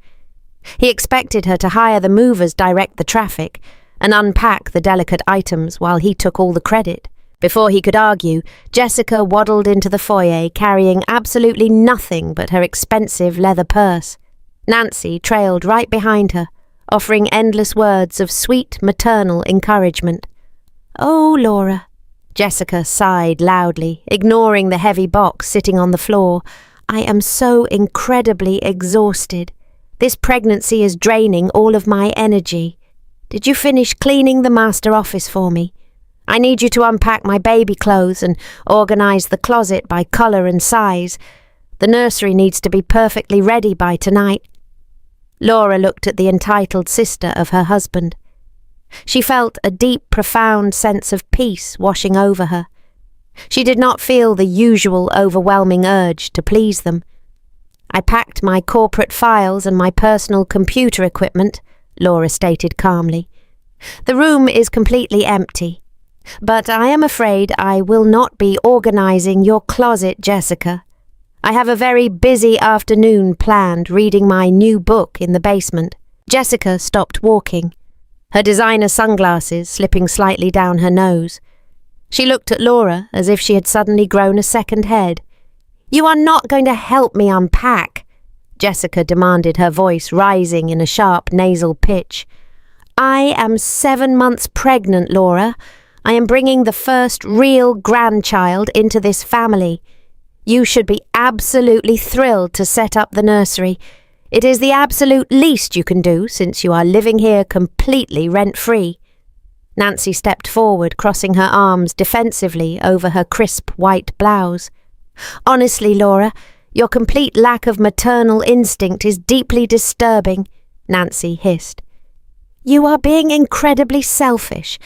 He expected her to hire the movers direct the traffic and unpack the delicate items while he took all the credit. Before he could argue, Jessica waddled into the foyer carrying absolutely nothing but her expensive leather purse. Nancy trailed right behind her, offering endless words of sweet maternal encouragement. "Oh, Laura," Jessica sighed loudly, ignoring the heavy box sitting on the floor. "I am so incredibly exhausted. This pregnancy is draining all of my energy. Did you finish cleaning the master office for me? I need you to unpack my baby clothes and organise the closet by colour and size. The nursery needs to be perfectly ready by tonight." Laura looked at the entitled sister of her husband. She felt a deep, profound sense of peace washing over her. She did not feel the usual overwhelming urge to please them. "I packed my corporate files and my personal computer equipment," Laura stated calmly. "The room is completely empty. But I am afraid I will not be organising your closet, Jessica. I have a very busy afternoon planned reading my new book in the basement." Jessica stopped walking, her designer sunglasses slipping slightly down her nose. She looked at Laura as if she had suddenly grown a second head. "You are not going to help me unpack," Jessica demanded, her voice rising in a sharp nasal pitch. "I am 7 months pregnant, Laura. I am bringing the first real grandchild into this family. You should be absolutely thrilled to set up the nursery. It is the absolute least you can do since you are living here completely rent-free." Nancy stepped forward, crossing her arms defensively over her crisp white blouse. "Honestly, Laura, your complete lack of maternal instinct is deeply disturbing," Nancy hissed. "You are being incredibly selfish.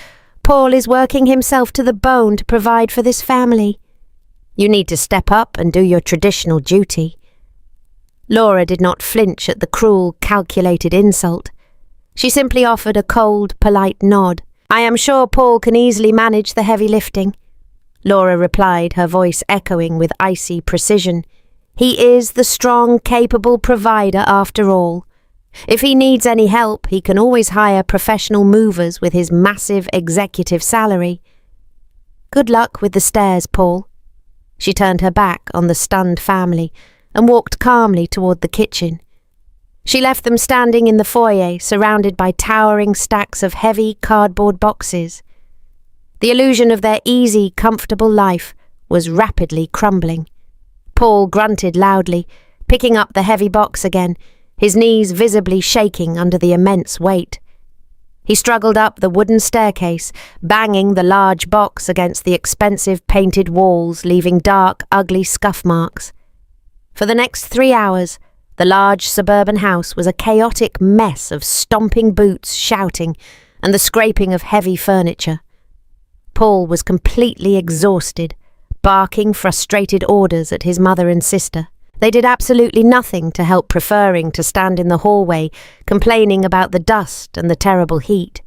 Paul is working himself to the bone to provide for this family. You need to step up and do your traditional duty." Laura did not flinch at the cruel, calculated insult. She simply offered a cold, polite nod. "I am sure Paul can easily manage the heavy lifting," Laura replied, her voice echoing with icy precision. "He is the strong, capable provider after all. If he needs any help, he can always hire professional movers with his massive executive salary. Good luck with the stairs, Paul." She turned her back on the stunned family and walked calmly toward the kitchen. She left them standing in the foyer, surrounded by towering stacks of heavy cardboard boxes. The illusion of their easy, comfortable life was rapidly crumbling. Paul grunted loudly, picking up the heavy box again, his knees visibly shaking under the immense weight. He struggled up the wooden staircase, banging the large box against the expensive painted walls, leaving dark, ugly scuff marks. For the next 3 hours, the large suburban house was a chaotic mess of stomping boots, shouting, and the scraping of heavy furniture. Paul was completely exhausted, barking frustrated orders at his mother and sister. They did absolutely nothing to help, preferring to stand in the hallway, complaining about the dust and the terrible heat.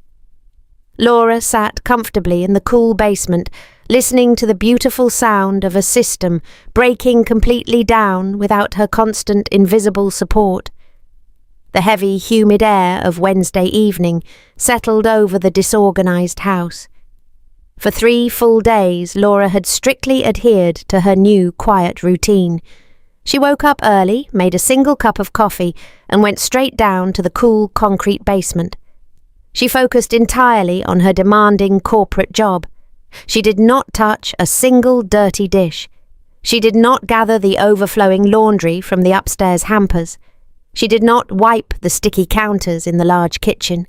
Laura sat comfortably in the cool basement, listening to the beautiful sound of a system breaking completely down without her constant invisible support. The heavy, humid air of Wednesday evening settled over the disorganized house. For 3 full days, Laura had strictly adhered to her new quiet routine. She woke up early, made a single cup of coffee, and went straight down to the cool concrete basement. She focused entirely on her demanding corporate job. She did not touch a single dirty dish. She did not gather the overflowing laundry from the upstairs hampers. She did not wipe the sticky counters in the large kitchen.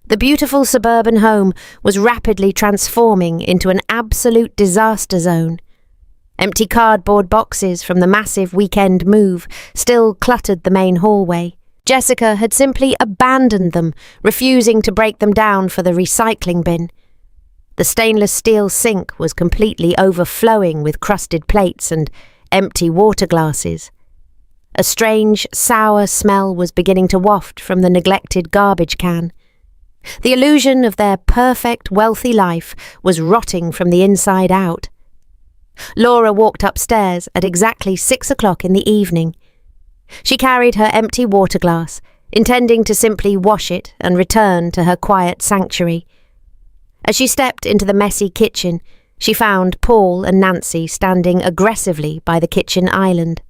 The beautiful suburban home was rapidly transforming into an absolute disaster zone. Empty cardboard boxes from the massive weekend move still cluttered the main hallway. Jessica had simply abandoned them, refusing to break them down for the recycling bin. The stainless steel sink was completely overflowing with crusted plates and empty water glasses. A strange, sour smell was beginning to waft from the neglected garbage can. The illusion of their perfect, wealthy life was rotting from the inside out. Laura walked upstairs at exactly 6 o'clock in the evening. She carried her empty water glass, intending to simply wash it and return to her quiet sanctuary. As she stepped into the messy kitchen, she found Paul and Nancy standing aggressively by the kitchen island.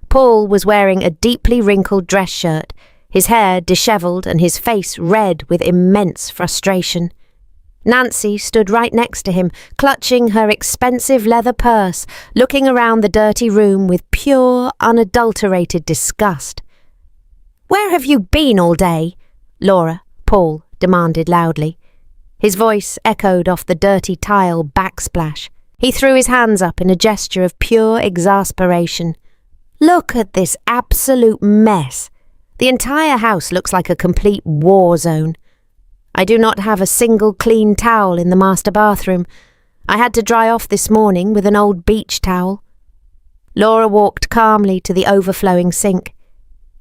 Paul was wearing a deeply wrinkled dress shirt, his hair dishevelled and his face red with immense frustration. Nancy stood right next to him, clutching her expensive leather purse, looking around the dirty room with pure, unadulterated disgust. "Where have you been all day?" Paul demanded loudly. His voice echoed off the dirty tile backsplash. He threw his hands up in a gesture of pure exasperation. "Look at this absolute mess. The entire house looks like a complete war zone. I do not have a single clean towel in the master bathroom. I had to dry off this morning with an old beach towel." Laura walked calmly to the overflowing sink.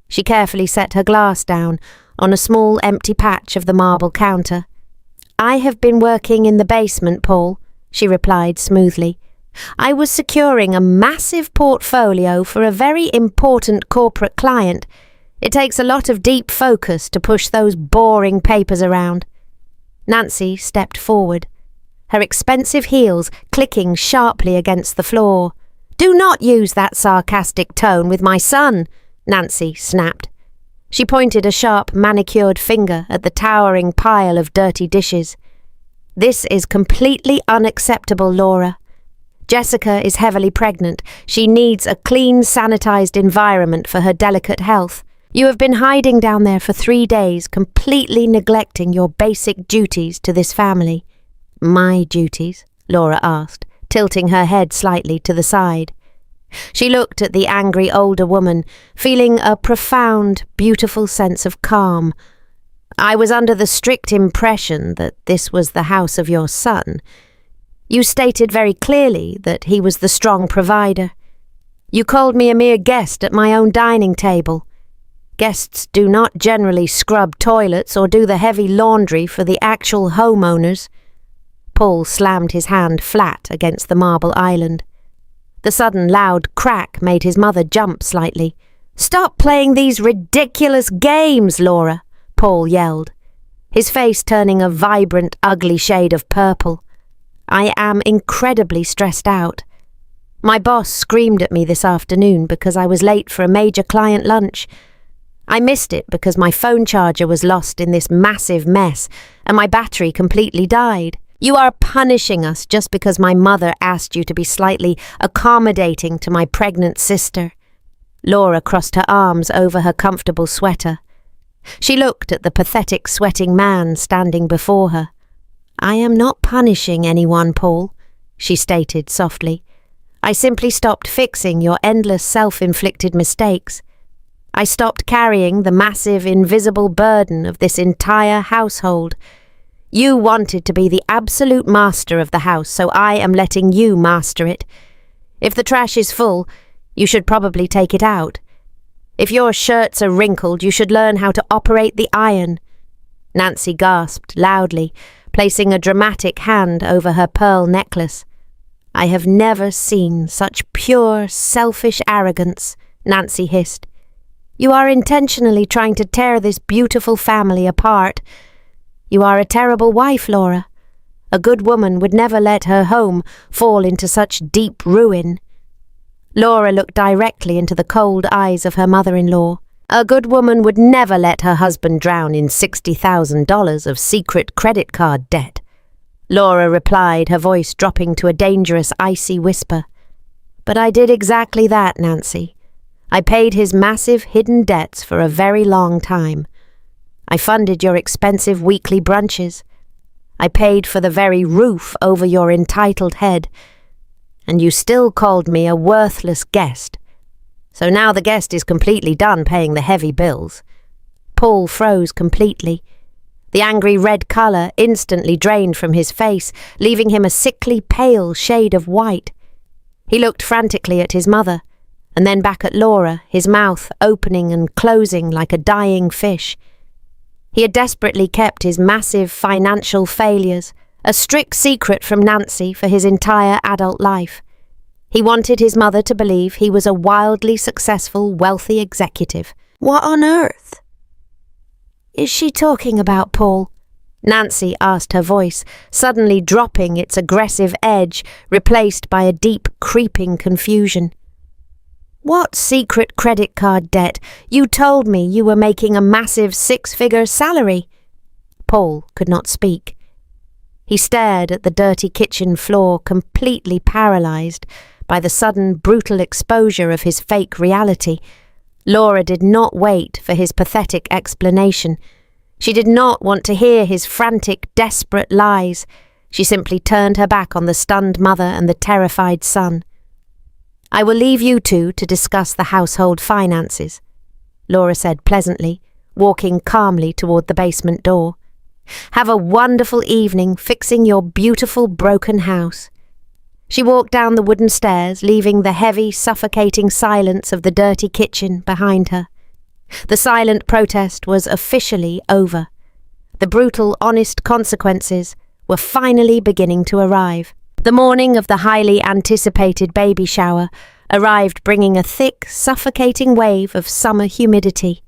She carefully set her glass down on a small empty patch of the marble counter. "I have been working in the basement, Paul," she replied smoothly. "I was securing a massive portfolio for a very important corporate client. It takes a lot of deep focus to push those boring papers around." Nancy stepped forward, her expensive heels clicking sharply against the floor. "Do not use that sarcastic tone with my son," Nancy snapped. She pointed a sharp, manicured finger at the towering pile of dirty dishes. "This is completely unacceptable, Laura. Jessica is heavily pregnant. She needs a clean, sanitized environment for her delicate health. You have been hiding down there for 3 days, completely neglecting your basic duties to this family." "My duties?" Laura asked, tilting her head slightly to the side. She looked at the angry older woman, feeling a profound, beautiful sense of calm. "I was under the strict impression that this was the house of your son. You stated very clearly that he was the strong provider. You called me a mere guest at my own dining table. Guests do not generally scrub toilets or do the heavy laundry for the actual homeowners." Paul slammed his hand flat against the marble island. The sudden loud crack made his mother jump slightly. "Stop playing these ridiculous games, Laura," Paul yelled, his face turning a vibrant, ugly shade of purple. "I am incredibly stressed out. My boss screamed at me this afternoon because I was late for a major client lunch. I missed it because my phone charger was lost in this massive mess and my battery completely died. You are punishing us just because my mother asked you to be slightly accommodating to my pregnant sister." Laura crossed her arms over her comfortable sweater. She looked at the pathetic sweating man standing before her. "I am not punishing anyone, Paul," she stated softly. "I simply stopped fixing your endless self-inflicted mistakes. I stopped carrying the massive, invisible burden of this entire household. You wanted to be the absolute master of the house, so I am letting you master it. If the trash is full, you should probably take it out. If your shirts are wrinkled, you should learn how to operate the iron." Nancy gasped loudly, placing a dramatic hand over her pearl necklace. "I have never seen such pure, selfish arrogance," Nancy hissed. "You are intentionally trying to tear this beautiful family apart. You are a terrible wife, Laura. A good woman would never let her home fall into such deep ruin." Laura looked directly into the cold eyes of her mother-in-law. "A good woman would never let her husband drown in $60,000 of secret credit card debt," Laura replied, her voice dropping to a dangerous, icy whisper. "But I did exactly that, Nancy. I paid his massive hidden debts for a very long time. I funded your expensive weekly brunches. I paid for the very roof over your entitled head. And you still called me a worthless guest. So now the guest is completely done paying the heavy bills." Paul froze completely. The angry red colour instantly drained from his face, leaving him a sickly pale shade of white. He looked frantically at his mother, and then back at Laura, his mouth opening and closing like a dying fish. He had desperately kept his massive financial failures a strict secret from Nancy for his entire adult life. He wanted his mother to believe he was a wildly successful, wealthy executive. "What on earth is she talking about, Paul?" Nancy asked, her voice suddenly dropping its aggressive edge, replaced by a deep, creeping confusion. "What secret credit card debt? You told me you were making a massive 6-figure salary." Paul could not speak. He stared at the dirty kitchen floor, completely paralysed by the sudden, brutal exposure of his fake reality. Laura did not wait for his pathetic explanation. She did not want to hear his frantic, desperate lies. She simply turned her back on the stunned mother and the terrified son. "I will leave you two to discuss the household finances," Laura said pleasantly, walking calmly toward the basement door. "Have a wonderful evening fixing your beautiful broken house." She walked down the wooden stairs, leaving the heavy, suffocating silence of the dirty kitchen behind her. The silent protest was officially over. The brutal, honest consequences were finally beginning to arrive. The morning of the highly anticipated baby shower arrived, bringing a thick, suffocating wave of summer humidity.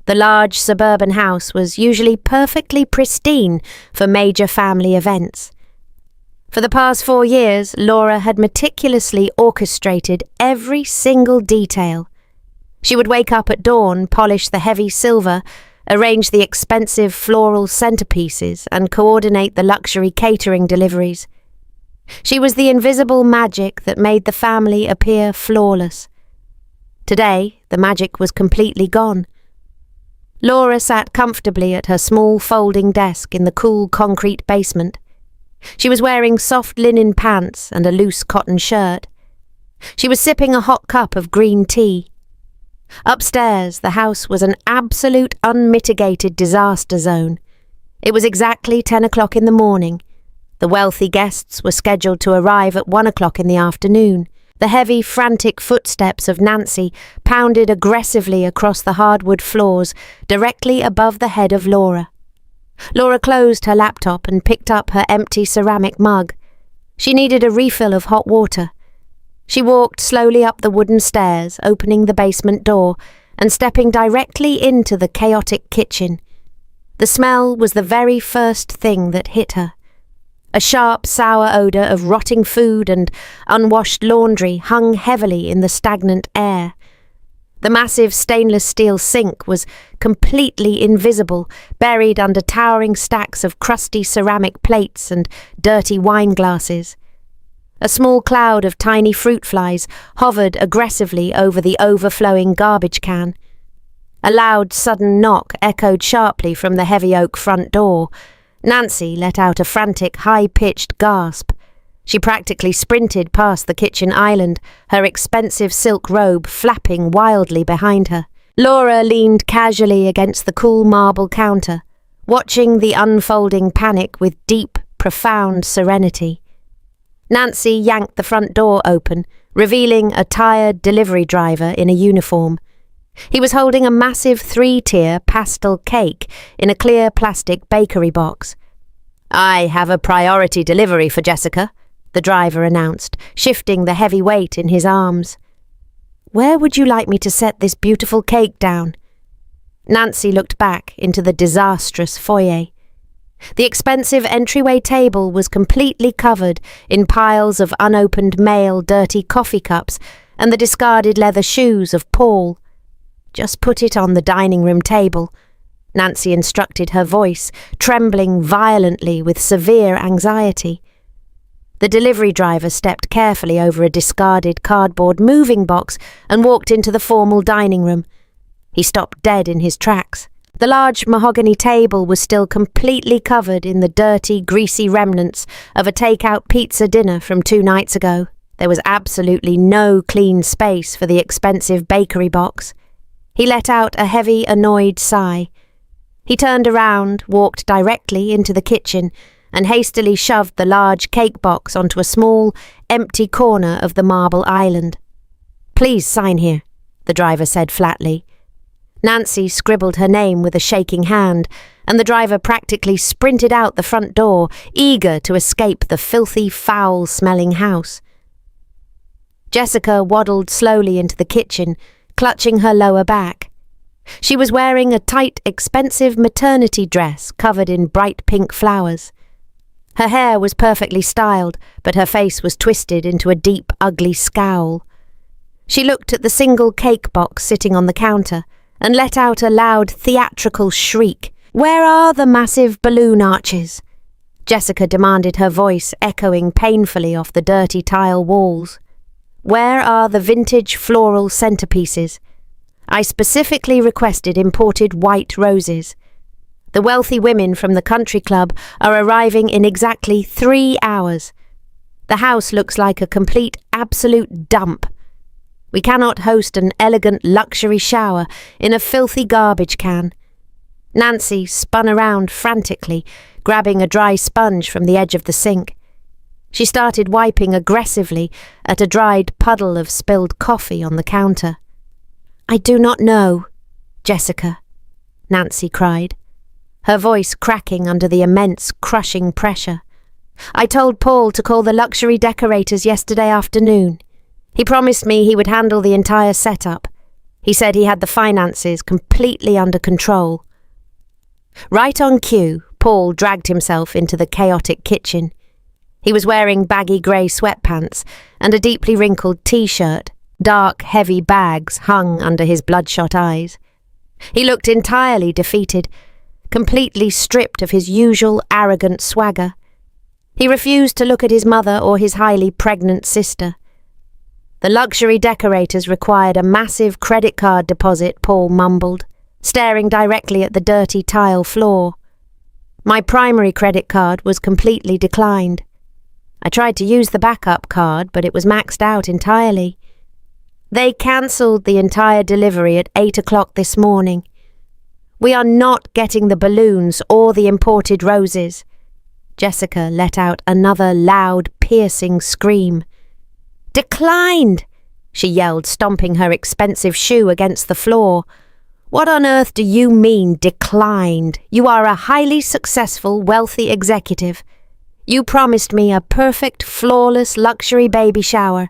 The large suburban house was usually perfectly pristine for major family events. For the past 4 years, Laura had meticulously orchestrated every single detail. She would wake up at dawn, polish the heavy silver, arrange the expensive floral centerpieces, and coordinate the luxury catering deliveries. She was the invisible magic that made the family appear flawless. Today, the magic was completely gone. Laura sat comfortably at her small folding desk in the cool concrete basement. She was wearing soft linen pants and a loose cotton shirt. She was sipping a hot cup of green tea. Upstairs, the house was an absolute unmitigated disaster zone. It was exactly 10 o'clock in the morning. The wealthy guests were scheduled to arrive at 1 o'clock in the afternoon. The heavy, frantic footsteps of Nancy pounded aggressively across the hardwood floors directly above the head of Laura. Laura closed her laptop and picked up her empty ceramic mug. She needed a refill of hot water. She walked slowly up the wooden stairs, opening the basement door and stepping directly into the chaotic kitchen. The smell was the very first thing that hit her. A sharp, sour odour of rotting food and unwashed laundry hung heavily in the stagnant air. The massive stainless steel sink was completely invisible, buried under towering stacks of crusty ceramic plates and dirty wine glasses. A small cloud of tiny fruit flies hovered aggressively over the overflowing garbage can. A loud, sudden knock echoed sharply from the heavy oak front door. Nancy let out a frantic, high-pitched gasp. She practically sprinted past the kitchen island, her expensive silk robe flapping wildly behind her. Laura leaned casually against the cool marble counter, watching the unfolding panic with deep, profound serenity. Nancy yanked the front door open, revealing a tired delivery driver in a uniform. He was holding a massive 3-tier pastel cake in a clear plastic bakery box. "I have a priority delivery for Jessica," the driver announced, shifting the heavy weight in his arms. "Where would you like me to set this beautiful cake down?" Nancy looked back into the disastrous foyer. The expensive entryway table was completely covered in piles of unopened male dirty coffee cups and the discarded leather shoes of Paul. "Just put it on the dining room table," Nancy instructed, her voice trembling violently with severe anxiety. The delivery driver stepped carefully over a discarded cardboard moving box and walked into the formal dining room. He stopped dead in his tracks. The large mahogany table was still completely covered in the dirty, greasy remnants of a take-out pizza dinner from 2 nights ago. There was absolutely no clean space for the expensive bakery box. He let out a heavy, annoyed sigh. He turned around, walked directly into the kitchen, and hastily shoved the large cake box onto a small, empty corner of the marble island. "Please sign here," the driver said flatly. Nancy scribbled her name with a shaking hand, and the driver practically sprinted out the front door, eager to escape the filthy, foul-smelling house. Jessica waddled slowly into the kitchen, clutching her lower back. She was wearing a tight, expensive maternity dress covered in bright pink flowers. Her hair was perfectly styled, but her face was twisted into a deep, ugly scowl. She looked at the single cake box sitting on the counter and let out a loud, theatrical shriek. "Where are the massive balloon arches?" Jessica demanded, her voice echoing painfully off the dirty tile walls. "Where are the vintage floral centerpieces? I specifically requested imported white roses. The wealthy women from the country club are arriving in exactly 3 hours. The house looks like a complete, absolute dump. We cannot host an elegant luxury shower in a filthy garbage can." Nancy spun around frantically, grabbing a dry sponge from the edge of the sink. She started wiping aggressively at a dried puddle of spilled coffee on the counter. "I do not know, Jessica," Nancy cried, her voice cracking under the immense, crushing pressure. "I told Paul to call the luxury decorators yesterday afternoon. He promised me he would handle the entire setup. He said he had the finances completely under control." Right on cue, Paul dragged himself into the chaotic kitchen. He was wearing baggy grey sweatpants and a deeply wrinkled t-shirt. Dark, heavy bags hung under his bloodshot eyes. He looked entirely defeated, completely stripped of his usual arrogant swagger. He refused to look at his mother or his highly pregnant sister. "The luxury decorators required a massive credit card deposit," Paul mumbled, staring directly at the dirty tile floor. "My primary credit card was completely declined. I tried to use the backup card, but it was maxed out entirely. They cancelled the entire delivery at 8 o'clock this morning. We are not getting the balloons or the imported roses." Jessica let out another loud, piercing scream. "Declined!" she yelled, stomping her expensive shoe against the floor. "What on earth do you mean, declined? You are a highly successful, wealthy executive. You promised me a perfect, flawless luxury baby shower.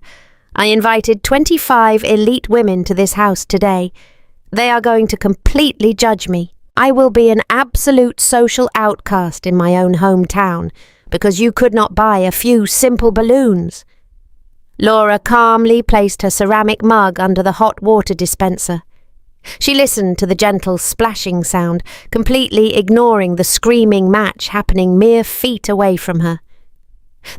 I invited 25 elite women to this house today. They are going to completely judge me. I will be an absolute social outcast in my own hometown because you could not buy a few simple balloons." Laura calmly placed her ceramic mug under the hot water dispenser. She listened to the gentle splashing sound, completely ignoring the screaming match happening mere feet away from her.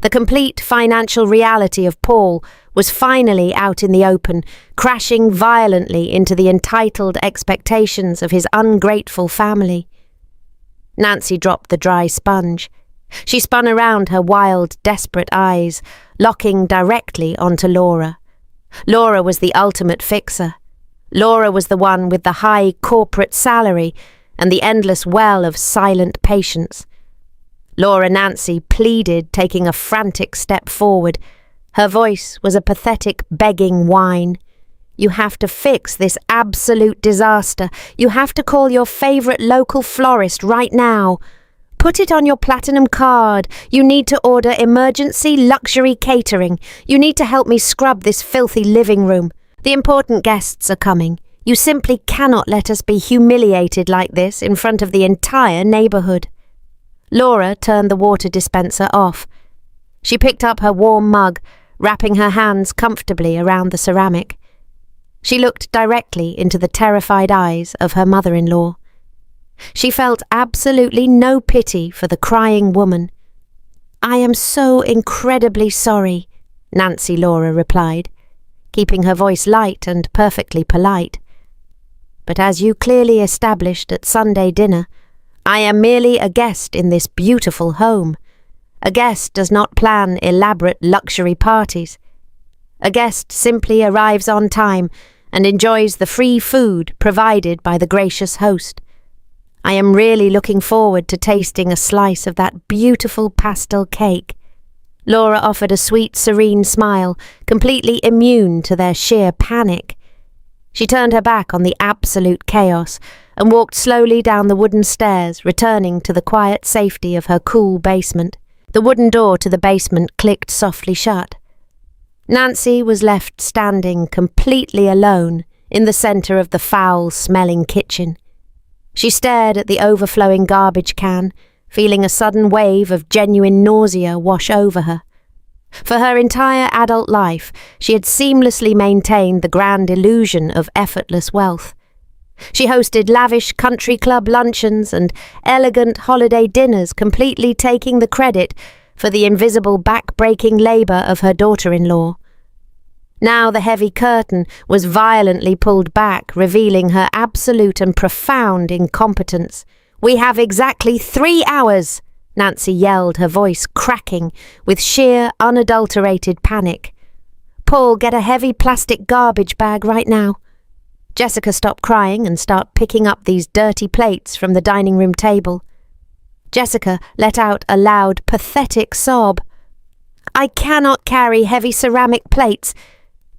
The complete financial reality of Paul was finally out in the open, crashing violently into the entitled expectations of his ungrateful family. Nancy dropped the dry sponge. She spun around, her wild, desperate eyes, locking directly onto Laura. Laura was the ultimate fixer. Laura was the one with the high corporate salary, and the endless well of silent patience. Laura Nancy pleaded, taking a frantic step forward. Her voice was a pathetic, begging whine. You have to fix this absolute disaster. You have to call your favourite local florist right now. Put it on your platinum card. You need to order emergency luxury catering. You need to help me scrub this filthy living room. The important guests are coming. You simply cannot let us be humiliated like this in front of the entire neighbourhood. Laura turned the water dispenser off. She picked up her warm mug, wrapping her hands comfortably around the ceramic. She looked directly into the terrified eyes of her mother-in-law. She felt absolutely no pity for the crying woman. I am so incredibly sorry, Nancy Laura replied, keeping her voice light and perfectly polite. But as you clearly established at Sunday dinner, I am merely a guest in this beautiful home. A guest does not plan elaborate luxury parties. A guest simply arrives on time and enjoys the free food provided by the gracious host. I am really looking forward to tasting a slice of that beautiful pastel cake. Laura offered a sweet, serene smile, completely immune to their sheer panic. She turned her back on the absolute chaos and walked slowly down the wooden stairs, returning to the quiet safety of her cool basement. The wooden door to the basement clicked softly shut. Nancy was left standing completely alone in the centre of the foul-smelling kitchen. She stared at the overflowing garbage can, feeling a sudden wave of genuine nausea wash over her. For her entire adult life, she had seamlessly maintained the grand illusion of effortless wealth. She hosted lavish country club luncheons and elegant holiday dinners, completely taking the credit for the invisible back-breaking labour of her daughter-in-law. Now the heavy curtain was violently pulled back, revealing her absolute and profound incompetence. "We have exactly 3 hours!" Nancy yelled, her voice cracking with sheer, unadulterated panic. "Paul, get a heavy plastic garbage bag right now." Jessica stopped crying and started picking up these dirty plates from the dining room table. Jessica let out a loud, pathetic sob. "I cannot carry heavy ceramic plates,"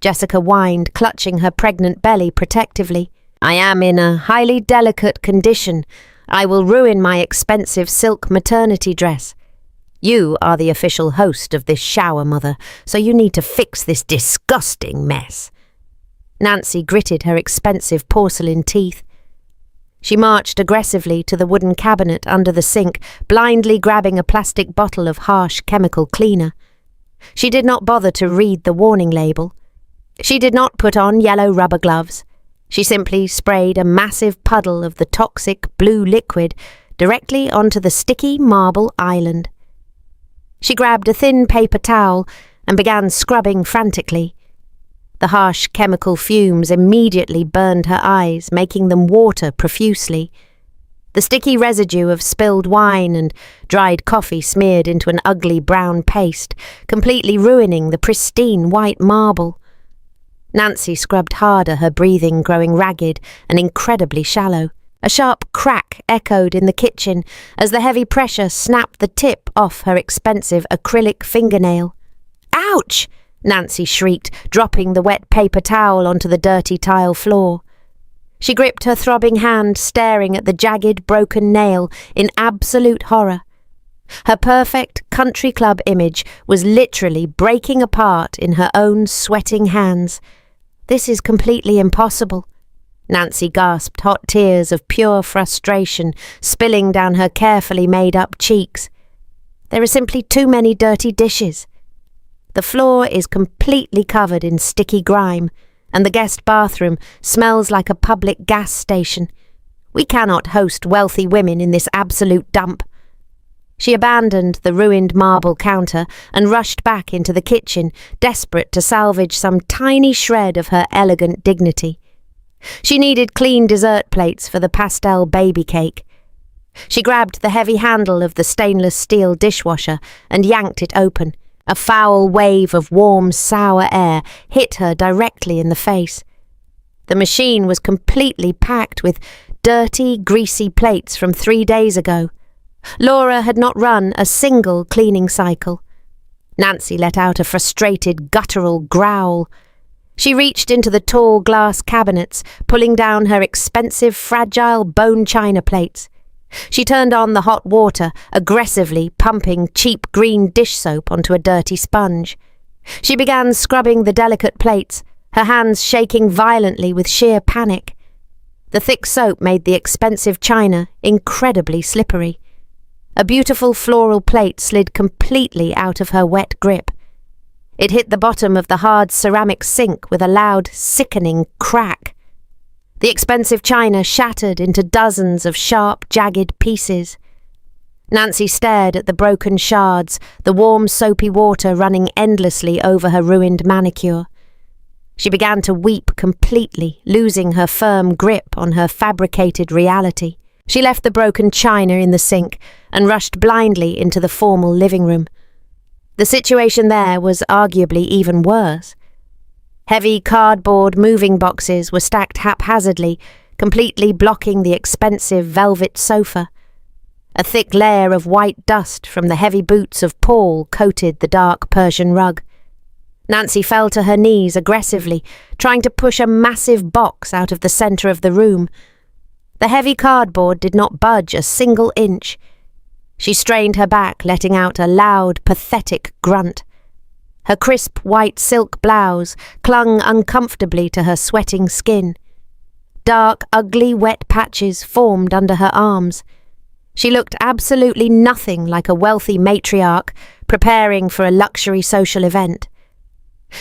Jessica whined, clutching her pregnant belly protectively. "I am in a highly delicate condition. I will ruin my expensive silk maternity dress. You are the official host of this shower, Mother, so you need to fix this disgusting mess." Nancy gritted her expensive porcelain teeth. She marched aggressively to the wooden cabinet under the sink, blindly grabbing a plastic bottle of harsh chemical cleaner. She did not bother to read the warning label. She did not put on yellow rubber gloves. She simply sprayed a massive puddle of the toxic blue liquid directly onto the sticky marble island. She grabbed a thin paper towel and began scrubbing frantically. The harsh chemical fumes immediately burned her eyes, making them water profusely. The sticky residue of spilled wine and dried coffee smeared into an ugly brown paste, completely ruining the pristine white marble. Nancy scrubbed harder, her breathing growing ragged and incredibly shallow. A sharp crack echoed in the kitchen as the heavy pressure snapped the tip off her expensive acrylic fingernail. "Ouch!" Nancy shrieked, dropping the wet paper towel onto the dirty tile floor. She gripped her throbbing hand, staring at the jagged, broken nail in absolute horror. Her perfect country club image was literally breaking apart in her own sweating hands. "This is completely impossible." Nancy gasped, hot tears of pure frustration spilling down her carefully made-up cheeks. "There are simply too many dirty dishes. The floor is completely covered in sticky grime, and the guest bathroom smells like a public gas station. We cannot host wealthy women in this absolute dump." She abandoned the ruined marble counter and rushed back into the kitchen, desperate to salvage some tiny shred of her elegant dignity. She needed clean dessert plates for the pastel baby cake. She grabbed the heavy handle of the stainless steel dishwasher and yanked it open. A foul wave of warm, sour air hit her directly in the face. The machine was completely packed with dirty, greasy plates from 3 days ago. Laura had not run a single cleaning cycle. Nancy let out a frustrated, guttural growl. She reached into the tall glass cabinets, pulling down her expensive, fragile bone china plates. She turned on the hot water, aggressively pumping cheap green dish soap onto a dirty sponge. She began scrubbing the delicate plates, her hands shaking violently with sheer panic. The thick soap made the expensive china incredibly slippery. A beautiful floral plate slid completely out of her wet grip. It hit the bottom of the hard ceramic sink with a loud, sickening crack. The expensive china shattered into dozens of sharp, jagged pieces. Nancy stared at the broken shards, the warm, soapy water running endlessly over her ruined manicure. She began to weep completely, losing her firm grip on her fabricated reality. She left the broken china in the sink and rushed blindly into the formal living room. The situation there was arguably even worse. Heavy cardboard moving boxes were stacked haphazardly, completely blocking the expensive velvet sofa. A thick layer of white dust from the heavy boots of Paul coated the dark Persian rug. Nancy fell to her knees aggressively, trying to push a massive box out of the centre of the room. The heavy cardboard did not budge a single inch. She strained her back, letting out a loud, pathetic grunt. Her crisp white silk blouse clung uncomfortably to her sweating skin. Dark, ugly, wet patches formed under her arms. She looked absolutely nothing like a wealthy matriarch preparing for a luxury social event.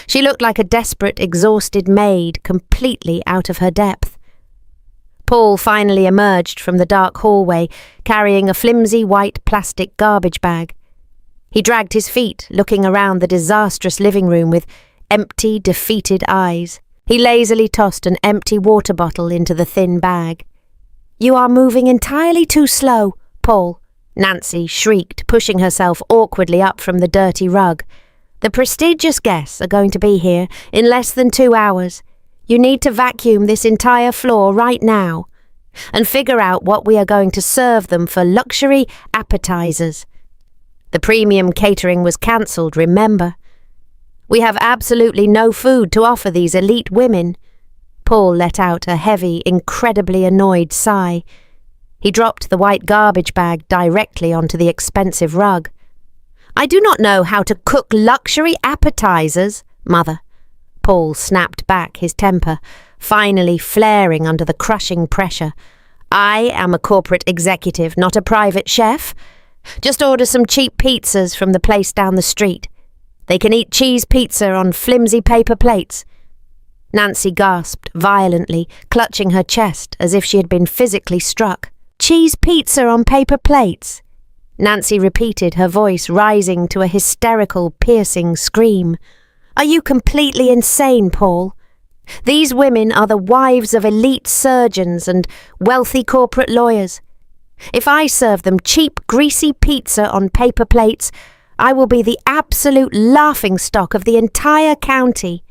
She looked like a desperate, exhausted maid, completely out of her depth. Paul finally emerged from the dark hallway, carrying a flimsy white plastic garbage bag. He dragged his feet, looking around the disastrous living room with empty, defeated eyes. He lazily tossed an empty water bottle into the thin bag. "You are moving entirely too slow, Paul," Nancy shrieked, pushing herself awkwardly up from the dirty rug. "The prestigious guests are going to be here in less than 2 hours. You need to vacuum this entire floor right now and figure out what we are going to serve them for luxury appetizers. The premium catering was cancelled, remember? We have absolutely no food to offer these elite women." Paul let out a heavy, incredibly annoyed sigh. He dropped the white garbage bag directly onto the expensive rug. "I do not know how to cook luxury appetizers, Mother." Paul snapped back, his temper finally flaring under the crushing pressure. "I am a corporate executive, not a private chef. Just order some cheap pizzas from the place down the street. They can eat cheese pizza on flimsy paper plates." Nancy gasped violently, clutching her chest as if she had been physically struck. "Cheese pizza on paper plates?" Nancy repeated, her voice rising to a hysterical, piercing scream. "Are you completely insane, Paul? These women are the wives of elite surgeons and wealthy corporate lawyers. If I serve them cheap, greasy pizza on paper plates, I will be the absolute laughingstock of the entire county.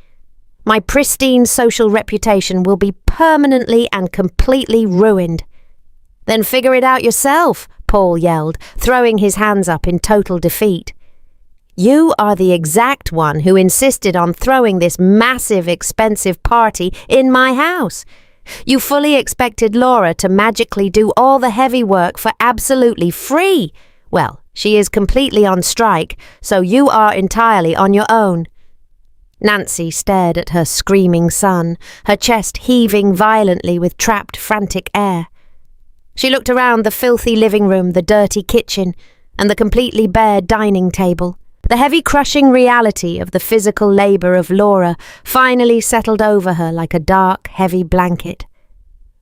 My pristine social reputation will be permanently and completely ruined." "Then figure it out yourself," Paul yelled, throwing his hands up in total defeat. "You are the exact one who insisted on throwing this massive, expensive party in my house. You fully expected Laura to magically do all the heavy work for absolutely free. Well, she is completely on strike, so you are entirely on your own." Nancy stared at her screaming son, her chest heaving violently with trapped, frantic air. She looked around the filthy living room, the dirty kitchen, and the completely bare dining table. The heavy, crushing reality of the physical labour of Laura finally settled over her like a dark, heavy blanket.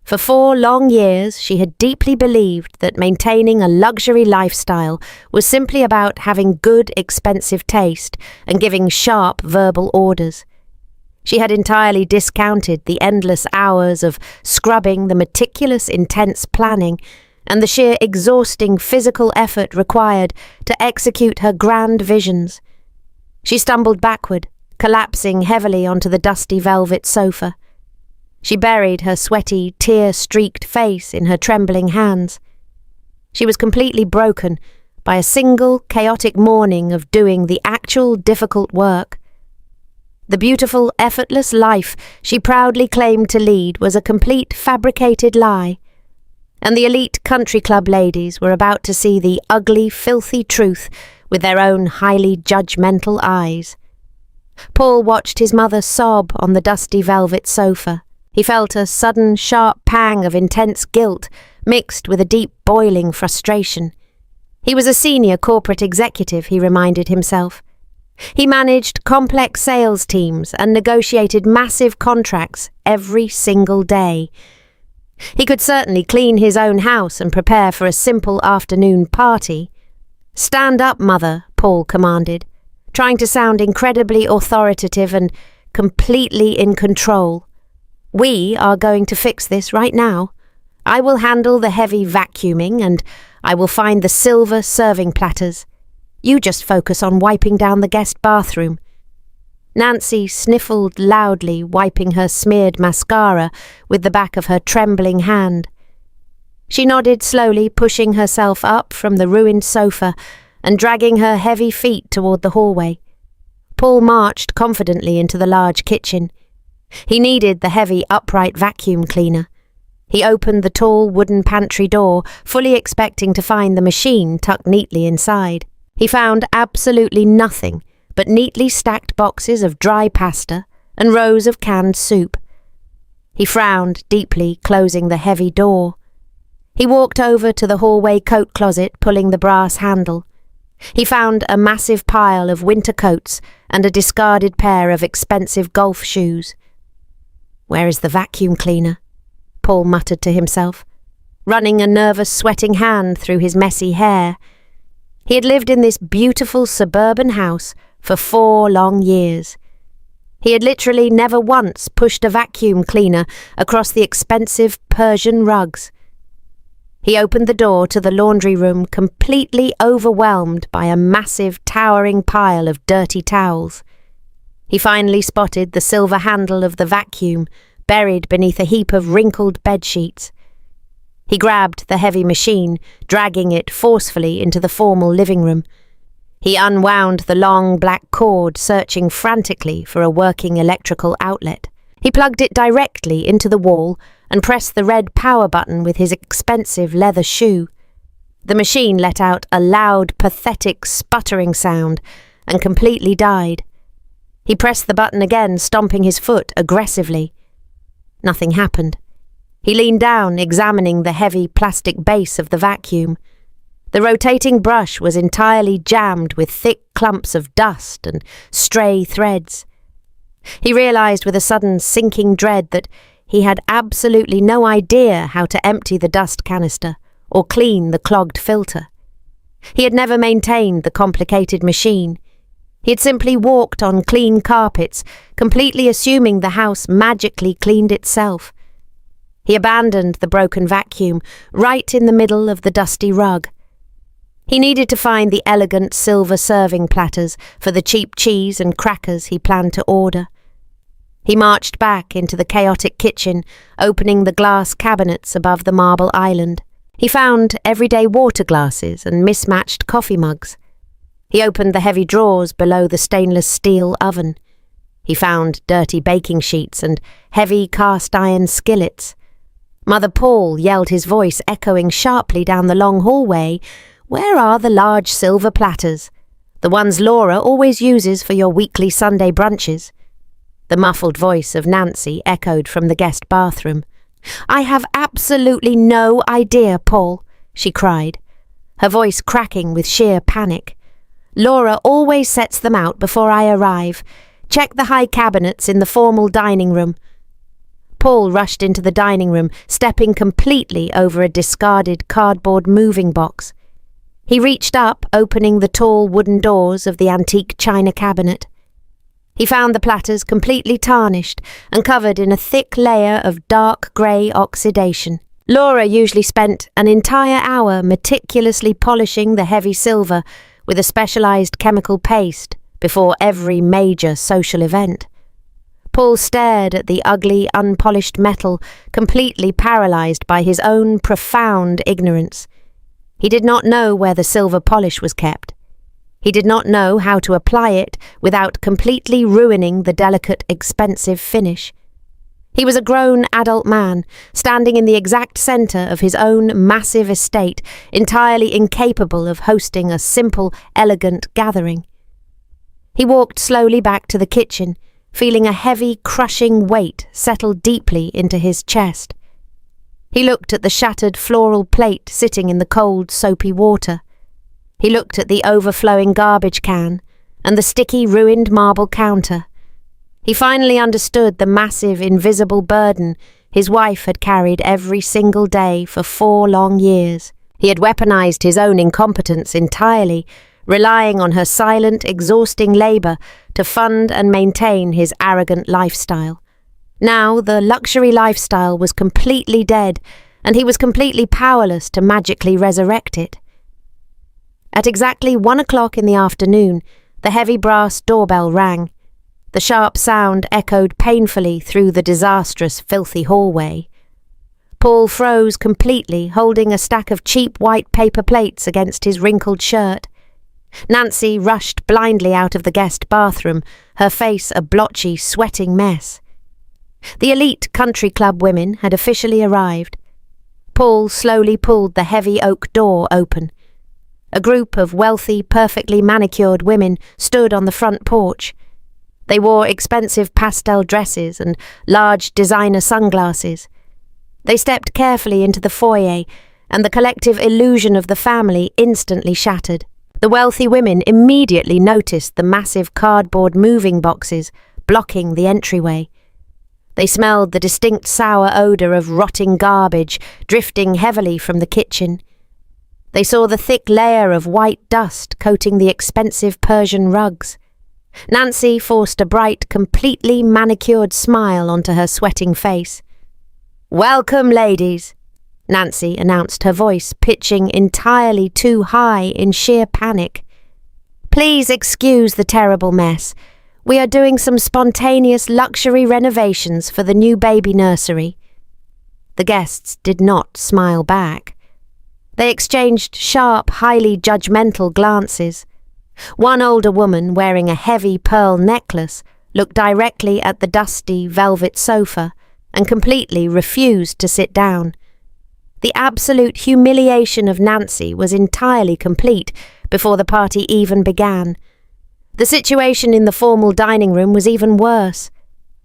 For 4 long years, she had deeply believed that maintaining a luxury lifestyle was simply about having good, expensive taste and giving sharp verbal orders. She had entirely discounted the endless hours of scrubbing, the meticulous, intense planning, and the sheer exhausting physical effort required to execute her grand visions. She stumbled backward, collapsing heavily onto the dusty velvet sofa. She buried her sweaty, tear-streaked face in her trembling hands. She was completely broken by a single chaotic morning of doing the actual difficult work. The beautiful, effortless life she proudly claimed to lead was a complete fabricated lie, and the elite country club ladies were about to see the ugly, filthy truth with their own highly judgmental eyes. Paul watched his mother sob on the dusty velvet sofa. He felt a sudden, sharp pang of intense guilt mixed with a deep, boiling frustration. He was a senior corporate executive, he reminded himself. He managed complex sales teams and negotiated massive contracts every single day. He could certainly clean his own house and prepare for a simple afternoon party. "Stand up, Mother," Paul commanded, trying to sound incredibly authoritative and completely in control. "We are going to fix this right now. I will handle the heavy vacuuming and I will find the silver serving platters. You just focus on wiping down the guest bathroom." Nancy sniffled loudly, wiping her smeared mascara with the back of her trembling hand. She nodded slowly, pushing herself up from the ruined sofa and dragging her heavy feet toward the hallway. Paul marched confidently into the large kitchen. He needed the heavy upright vacuum cleaner. He opened the tall wooden pantry door, fully expecting to find the machine tucked neatly inside. He found absolutely nothing but neatly stacked boxes of dry pasta and rows of canned soup. He frowned deeply, closing the heavy door. He walked over to the hallway coat closet, pulling the brass handle. He found a massive pile of winter coats and a discarded pair of expensive golf shoes. "Where is the vacuum cleaner?" Paul muttered to himself, running a nervous, sweating hand through his messy hair. He had lived in this beautiful suburban house for 4 long years. He had literally never once pushed a vacuum cleaner across the expensive Persian rugs. He opened the door to the laundry room, completely overwhelmed by a massive, towering pile of dirty towels. He finally spotted the silver handle of the vacuum buried beneath a heap of wrinkled bedsheets. He grabbed the heavy machine, dragging it forcefully into the formal living room. He unwound the long black cord, searching frantically for a working electrical outlet. He plugged it directly into the wall and pressed the red power button with his expensive leather shoe. The machine let out a loud, pathetic, sputtering sound and completely died. He pressed the button again, stomping his foot aggressively. Nothing happened. He leaned down, examining the heavy plastic base of the vacuum. The rotating brush was entirely jammed with thick clumps of dust and stray threads. He realized with a sudden sinking dread that he had absolutely no idea how to empty the dust canister or clean the clogged filter. He had never maintained the complicated machine. He had simply walked on clean carpets, completely assuming the house magically cleaned itself. He abandoned the broken vacuum right in the middle of the dusty rug. He needed to find the elegant silver serving platters for the cheap cheese and crackers he planned to order. He marched back into the chaotic kitchen, opening the glass cabinets above the marble island. He found everyday water glasses and mismatched coffee mugs. He opened the heavy drawers below the stainless steel oven. He found dirty baking sheets and heavy cast-iron skillets. Mother Paul yelled, his voice echoing sharply down the long hallway, "Where are the large silver platters? The ones Laura always uses for your weekly Sunday brunches." The muffled voice of Nancy echoed from the guest bathroom. "I have absolutely no idea, Paul," she cried, her voice cracking with sheer panic. "Laura always sets them out before I arrive. Check the high cabinets in the formal dining room." Paul rushed into the dining room, stepping completely over a discarded cardboard moving box. He reached up, opening the tall wooden doors of the antique china cabinet. He found the platters completely tarnished and covered in a thick layer of dark grey oxidation. Laura usually spent an entire hour meticulously polishing the heavy silver with a specialized chemical paste before every major social event. Paul stared at the ugly, unpolished metal, completely paralysed by his own profound ignorance. He did not know where the silver polish was kept. He did not know how to apply it without completely ruining the delicate, expensive finish. He was a grown adult man, standing in the exact centre of his own massive estate, entirely incapable of hosting a simple, elegant gathering. He walked slowly back to the kitchen, feeling a heavy, crushing weight settle deeply into his chest. He looked at the shattered floral plate sitting in the cold, soapy water. He looked at the overflowing garbage can and the sticky, ruined marble counter. He finally understood the massive, invisible burden his wife had carried every single day for 4 long years. He had weaponized his own incompetence entirely, relying on her silent, exhausting labour to fund and maintain his arrogant lifestyle. Now the luxury lifestyle was completely dead, and he was completely powerless to magically resurrect it. At exactly 1 o'clock in the afternoon, the heavy brass doorbell rang. The sharp sound echoed painfully through the disastrous, filthy hallway. Paul froze completely, holding a stack of cheap white paper plates against his wrinkled shirt. Nancy rushed blindly out of the guest bathroom, her face a blotchy, sweating mess. The elite country club women had officially arrived. Paul slowly pulled the heavy oak door open. A group of wealthy, perfectly manicured women stood on the front porch. They wore expensive pastel dresses and large designer sunglasses. They stepped carefully into the foyer, and the collective illusion of the family instantly shattered. The wealthy women immediately noticed the massive cardboard moving boxes blocking the entryway. They smelled the distinct sour odour of rotting garbage drifting heavily from the kitchen. They saw the thick layer of white dust coating the expensive Persian rugs. Nancy forced a bright, completely manicured smile onto her sweating face. "Welcome, ladies," Nancy announced, her voice pitching entirely too high in sheer panic. "Please excuse the terrible mess. We are doing some spontaneous luxury renovations for the new baby nursery." The guests did not smile back. They exchanged sharp, highly judgmental glances. One older woman wearing a heavy pearl necklace looked directly at the dusty velvet sofa and completely refused to sit down. The absolute humiliation of Nancy was entirely complete before the party even began. The situation in the formal dining room was even worse.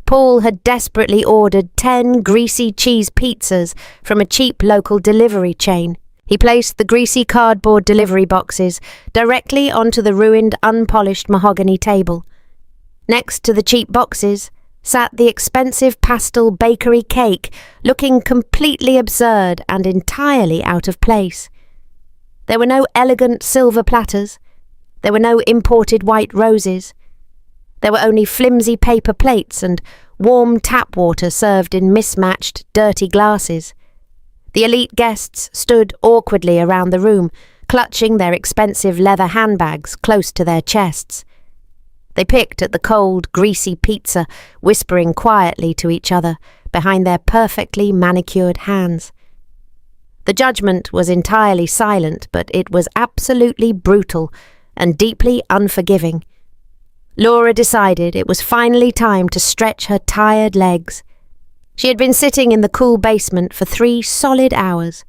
Paul had desperately ordered 10 greasy cheese pizzas from a cheap local delivery chain. He placed the greasy cardboard delivery boxes directly onto the ruined, unpolished mahogany table. Next to the cheap boxes sat the expensive pastel bakery cake, looking completely absurd and entirely out of place. There were no elegant silver platters. There were no imported white roses. There were only flimsy paper plates and warm tap water served in mismatched, dirty glasses. The elite guests stood awkwardly around the room, clutching their expensive leather handbags close to their chests. They picked at the cold, greasy pizza, whispering quietly to each other behind their perfectly manicured hands. The judgment was entirely silent, but it was absolutely brutal and deeply unforgiving. Laura decided it was finally time to stretch her tired legs. She had been sitting in the cool basement for 3 solid hours.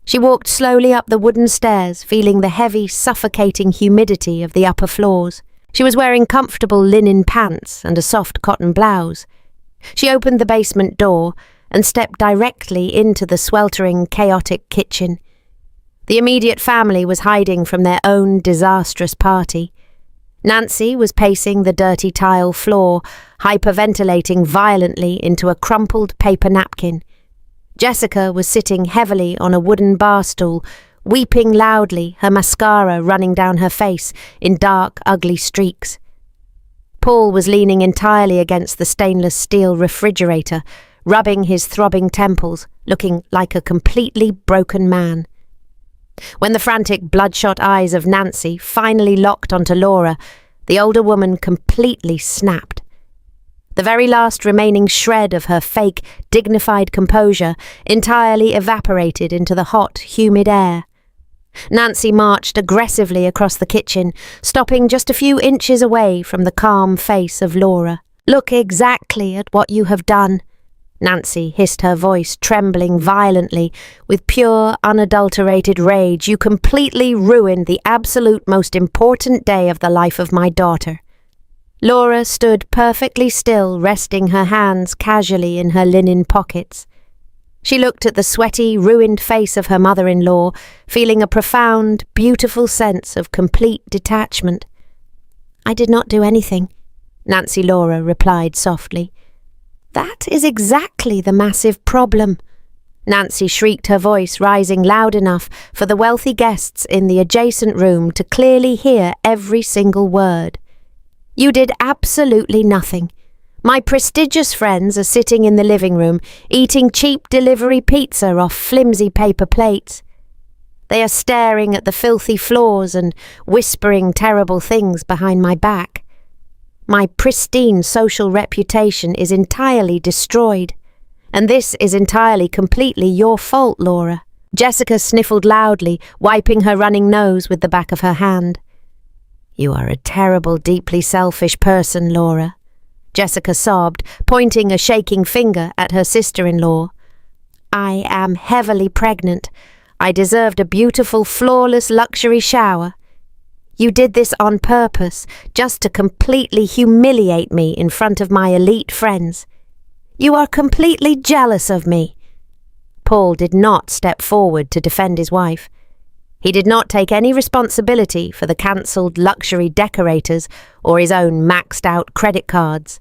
She walked slowly up the wooden stairs, feeling the heavy, suffocating humidity of the upper floors. She was wearing comfortable linen pants and a soft cotton blouse. She opened the basement door and stepped directly into the sweltering, chaotic kitchen. The immediate family was hiding from their own disastrous party. Nancy was pacing the dirty tile floor, hyperventilating violently into a crumpled paper napkin. Jessica was sitting heavily on a wooden bar stool, weeping loudly, her mascara running down her face in dark, ugly streaks. Paul was leaning entirely against the stainless steel refrigerator, rubbing his throbbing temples, looking like a completely broken man. When the frantic, bloodshot eyes of Nancy finally locked onto Laura, the older woman completely snapped. The very last remaining shred of her fake, dignified composure entirely evaporated into the hot, humid air. Nancy marched aggressively across the kitchen, stopping just a few inches away from the calm face of Laura. "Look exactly at what you have done," Nancy hissed, her voice trembling violently with pure, unadulterated rage. "You completely ruined the absolute most important day of the life of my daughter." Laura stood perfectly still, resting her hands casually in her linen pockets. She looked at the sweaty, ruined face of her mother-in-law, feeling a profound, beautiful sense of complete detachment. "I did not do anything," Nancy Laura replied softly. "That is exactly the massive problem," Nancy shrieked, her voice rising loud enough for the wealthy guests in the adjacent room to clearly hear every single word. "You did absolutely nothing. My prestigious friends are sitting in the living room, eating cheap delivery pizza off flimsy paper plates. They are staring at the filthy floors and whispering terrible things behind my back. My pristine social reputation is entirely destroyed, and this is entirely completely your fault, Laura." Jessica sniffled loudly, wiping her running nose with the back of her hand. "You are a terrible, deeply selfish person, Laura," Jessica sobbed, pointing a shaking finger at her sister-in-law. "I am heavily pregnant. I deserved a beautiful, flawless luxury shower. You did this on purpose, just to completely humiliate me in front of my elite friends. You are completely jealous of me." Paul did not step forward to defend his wife. He did not take any responsibility for the cancelled luxury decorators or his own maxed-out credit cards.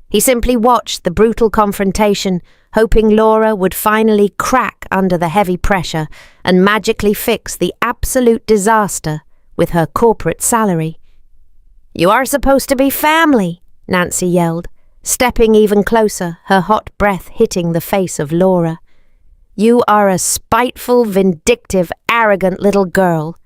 He simply watched the brutal confrontation, hoping Laura would finally crack under the heavy pressure and magically fix the absolute disaster with her corporate salary. "You are supposed to be family," Nancy yelled, stepping even closer, her hot breath hitting the face of Laura. "You are a spiteful, vindictive, arrogant little girl.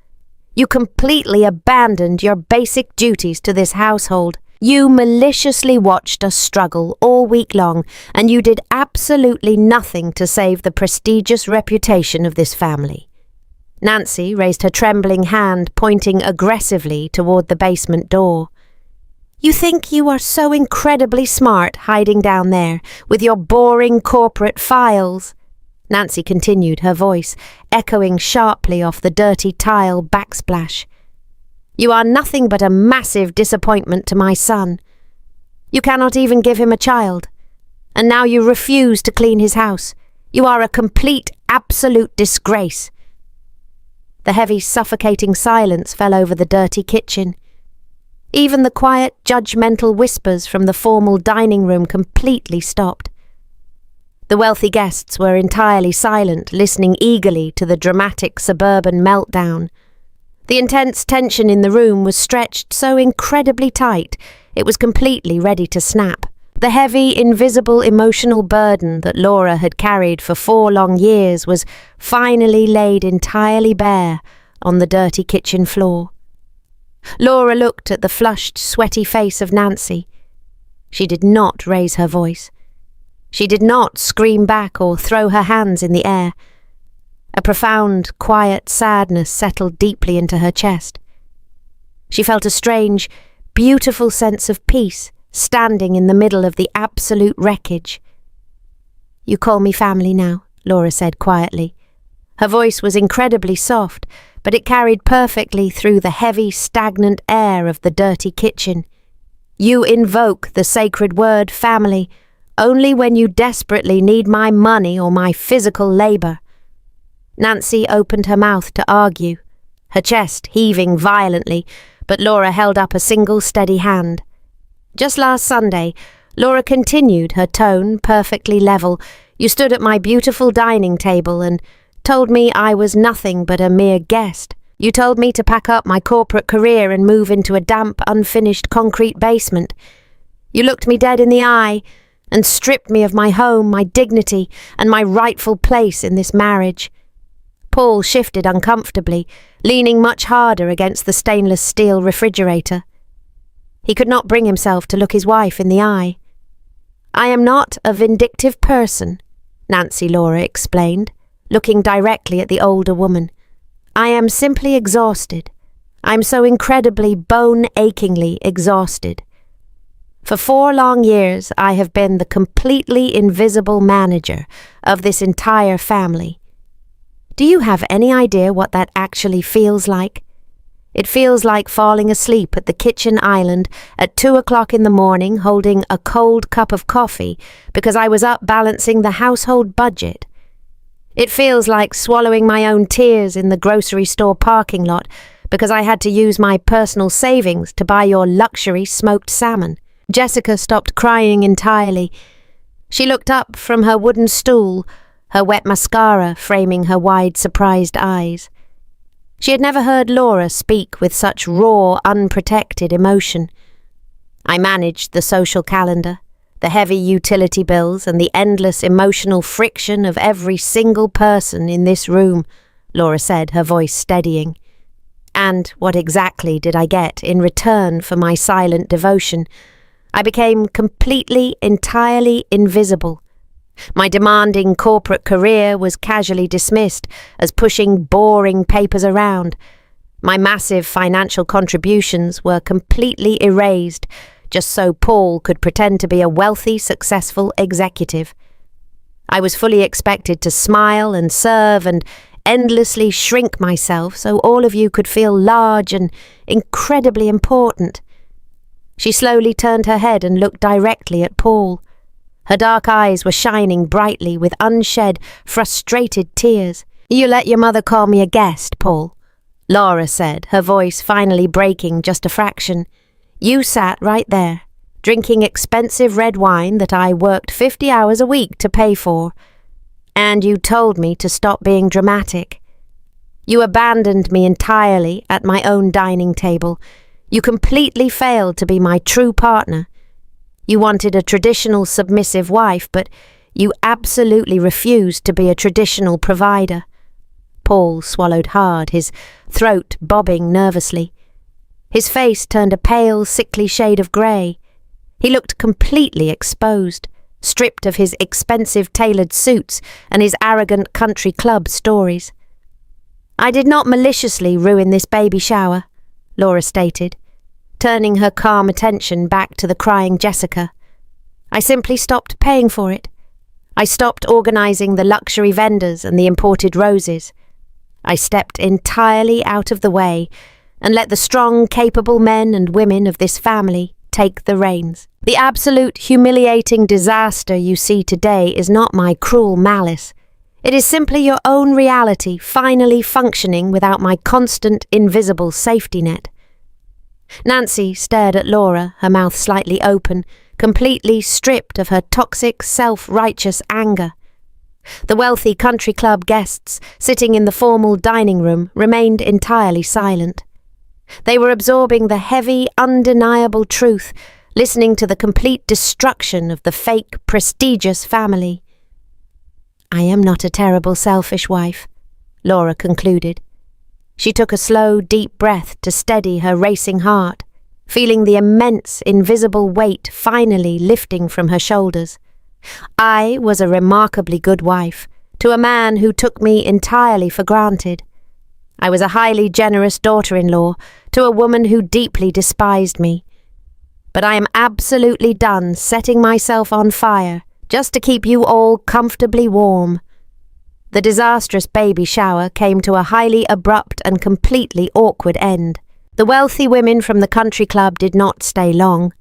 You completely abandoned your basic duties to this household. You maliciously watched us struggle all week long, and you did absolutely nothing to save the prestigious reputation of this family." Nancy raised her trembling hand, pointing aggressively toward the basement door. "You think you are so incredibly smart hiding down there with your boring corporate files," Nancy continued, her voice echoing sharply off the dirty tile backsplash. "You are nothing but a massive disappointment to my son. You cannot even give him a child. And now you refuse to clean his house. You are a complete, absolute disgrace." The heavy, suffocating silence fell over the dirty kitchen. Even the quiet, judgmental whispers from the formal dining room completely stopped. The wealthy guests were entirely silent, listening eagerly to the dramatic suburban meltdown. The intense tension in the room was stretched so incredibly tight, it was completely ready to snap. The heavy, invisible emotional burden that Laura had carried for 4 long years was finally laid entirely bare on the dirty kitchen floor. Laura looked at the flushed, sweaty face of Nancy. She did not raise her voice. She did not scream back or throw her hands in the air. A profound, quiet sadness settled deeply into her chest. She felt a strange, beautiful sense of peace standing in the middle of the absolute wreckage. "You call me family now," Laura said quietly. Her voice was incredibly soft, but it carried perfectly through the heavy, stagnant air of the dirty kitchen. "You invoke the sacred word family only when you desperately need my money or my physical labor." Nancy opened her mouth to argue, her chest heaving violently, but Laura held up a single steady hand. "Just last Sunday," Laura continued, her tone perfectly level, "you stood at my beautiful dining table and told me I was nothing but a mere guest. You told me to pack up my corporate career and move into a damp, unfinished concrete basement. You looked me dead in the eye and stripped me of my home, my dignity, and my rightful place in this marriage." Paul shifted uncomfortably, leaning much harder against the stainless steel refrigerator. He could not bring himself to look his wife in the eye. I am not a vindictive person, Nancy Laura explained, looking directly at the older woman. I am simply exhausted. I'm so incredibly bone-achingly exhausted. For 4 long years, I have been the completely invisible manager of this entire family. Do you have any idea what that actually feels like? It feels like falling asleep at the kitchen island at 2 o'clock in the morning holding a cold cup of coffee because I was up balancing the household budget. It feels like swallowing my own tears in the grocery store parking lot because I had to use my personal savings to buy your luxury smoked salmon. Jessica stopped crying entirely. She looked up from her wooden stool, her wet mascara framing her wide, surprised eyes. She had never heard Laura speak with such raw, unprotected emotion. I managed the social calendar, the heavy utility bills, and the endless emotional friction of every single person in this room, Laura said, her voice steadying. And what exactly did I get in return for my silent devotion? I became completely, entirely invisible. My demanding corporate career was casually dismissed as pushing boring papers around. My massive financial contributions were completely erased, just so Paul could pretend to be a wealthy, successful executive. I was fully expected to smile and serve and endlessly shrink myself so all of you could feel large and incredibly important. She slowly turned her head and looked directly at Paul. Her dark eyes were shining brightly with unshed, frustrated tears. You let your mother call me a guest, Paul, Laura said, her voice finally breaking just a fraction. You sat right there, drinking expensive red wine that I worked 50 hours a week to pay for. And you told me to stop being dramatic. You abandoned me entirely at my own dining table. You completely failed to be my true partner. You wanted a traditional submissive wife, but you absolutely refused to be a traditional provider. Paul swallowed hard, his throat bobbing nervously. His face turned a pale, sickly shade of grey. He looked completely exposed, stripped of his expensive tailored suits and his arrogant country club stories. I did not maliciously ruin this baby shower, Laura stated, turning her calm attention back to the crying Jessica. I simply stopped paying for it. I stopped organising the luxury vendors and the imported roses. I stepped entirely out of the way and let the strong, capable men and women of this family take the reins. The absolute humiliating disaster you see today is not my cruel malice. It is simply your own reality finally functioning without my constant, invisible safety net. Nancy stared at Laura, her mouth slightly open, completely stripped of her toxic, self-righteous anger. The wealthy country club guests, sitting in the formal dining room, remained entirely silent. They were absorbing the heavy, undeniable truth, listening to the complete destruction of the fake, prestigious family. I am not a terrible, selfish wife, Laura concluded. She took a slow, deep breath to steady her racing heart, feeling the immense, invisible weight finally lifting from her shoulders. I was a remarkably good wife to a man who took me entirely for granted. I was a highly generous daughter-in-law to a woman who deeply despised me. But I am absolutely done setting myself on fire just to keep you all comfortably warm. The disastrous baby shower came to a highly abrupt and completely awkward end. The wealthy women from the country club did not stay long.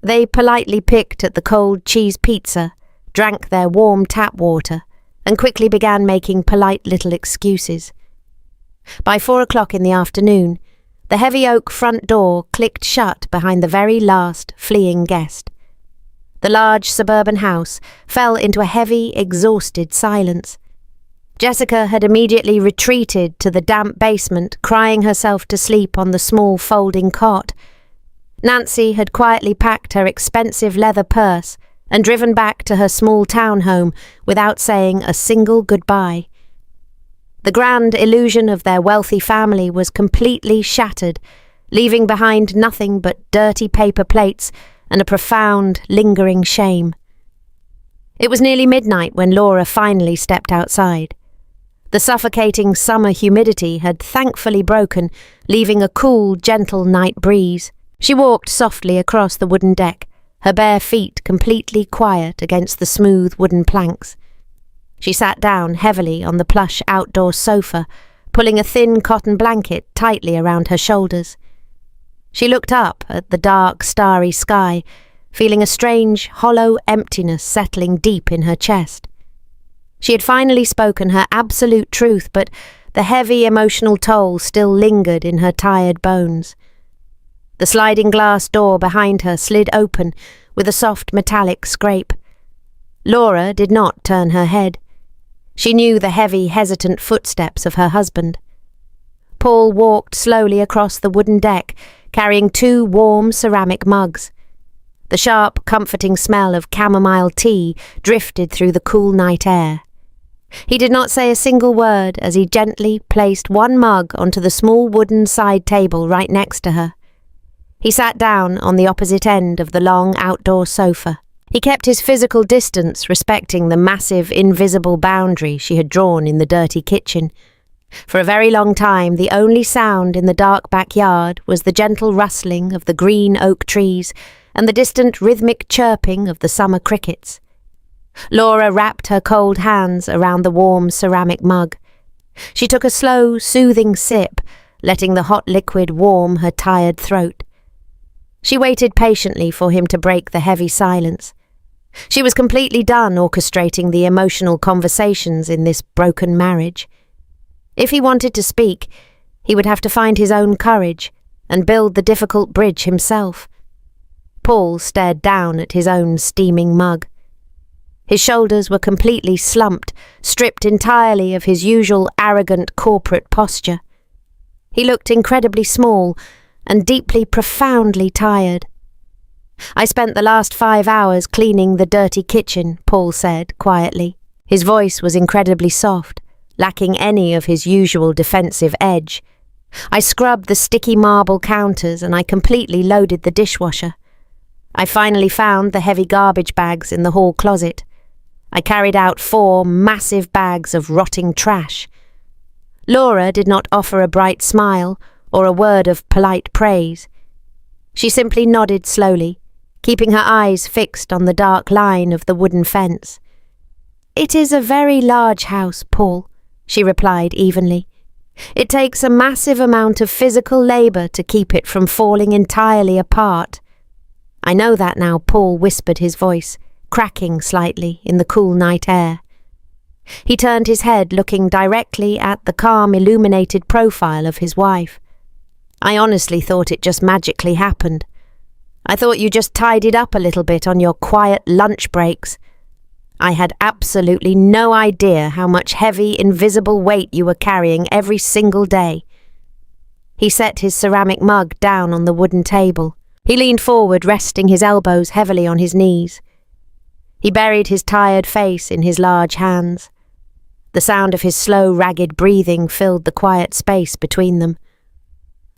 They politely picked at the cold cheese pizza, drank their warm tap water, and quickly began making polite little excuses. By 4 o'clock in the afternoon, the heavy oak front door clicked shut behind the very last fleeing guest. The large suburban house fell into a heavy, exhausted silence. Jessica had immediately retreated to the damp basement, crying herself to sleep on the small folding cot. Nancy had quietly packed her expensive leather purse and driven back to her small town home without saying a single goodbye. The grand illusion of their wealthy family was completely shattered, leaving behind nothing but dirty paper plates and a profound, lingering shame. It was nearly midnight when Laura finally stepped outside. The suffocating summer humidity had thankfully broken, leaving a cool, gentle night breeze. She walked softly across the wooden deck, her bare feet completely quiet against the smooth wooden planks. She sat down heavily on the plush outdoor sofa, pulling a thin cotton blanket tightly around her shoulders. She looked up at the dark, starry sky, feeling a strange, hollow emptiness settling deep in her chest. She had finally spoken her absolute truth, but the heavy emotional toll still lingered in her tired bones. The sliding glass door behind her slid open with a soft metallic scrape. Laura did not turn her head. She knew the heavy, hesitant footsteps of her husband. Paul walked slowly across the wooden deck, carrying 2 warm ceramic mugs. The sharp, comforting smell of chamomile tea drifted through the cool night air. He did not say a single word as he gently placed 1 mug onto the small wooden side table right next to her. He sat down on the opposite end of the long outdoor sofa. He kept his physical distance, respecting the massive, invisible boundary she had drawn in the dirty kitchen. For a very long time, the only sound in the dark backyard was the gentle rustling of the green oak trees and the distant rhythmic chirping of the summer crickets. Laura wrapped her cold hands around the warm ceramic mug. She took a slow, soothing sip, letting the hot liquid warm her tired throat. She waited patiently for him to break the heavy silence. She was completely done orchestrating the emotional conversations in this broken marriage. If he wanted to speak, he would have to find his own courage and build the difficult bridge himself. Paul stared down at his own steaming mug. His shoulders were completely slumped, stripped entirely of his usual arrogant corporate posture. He looked incredibly small and deeply, profoundly tired. "I spent the last 5 hours cleaning the dirty kitchen," Paul said quietly. His voice was incredibly soft, lacking any of his usual defensive edge. "I scrubbed the sticky marble counters and I completely loaded the dishwasher. I finally found the heavy garbage bags in the hall closet. I carried out 4 massive bags of rotting trash." Laura did not offer a bright smile or a word of polite praise. She simply nodded slowly, keeping her eyes fixed on the dark line of the wooden fence. "It is a very large house, Paul," she replied evenly. "It takes a massive amount of physical labour to keep it from falling entirely apart." "I know that now," Paul whispered, his voice cracking slightly in the cool night air. He turned his head, looking directly at the calm, illuminated profile of his wife. "I honestly thought it just magically happened. I thought you just tidied up a little bit on your quiet lunch breaks. I had absolutely no idea how much heavy, invisible weight you were carrying every single day." He set his ceramic mug down on the wooden table. He leaned forward, resting his elbows heavily on his knees. He buried his tired face in his large hands. The sound of his slow, ragged breathing filled the quiet space between them.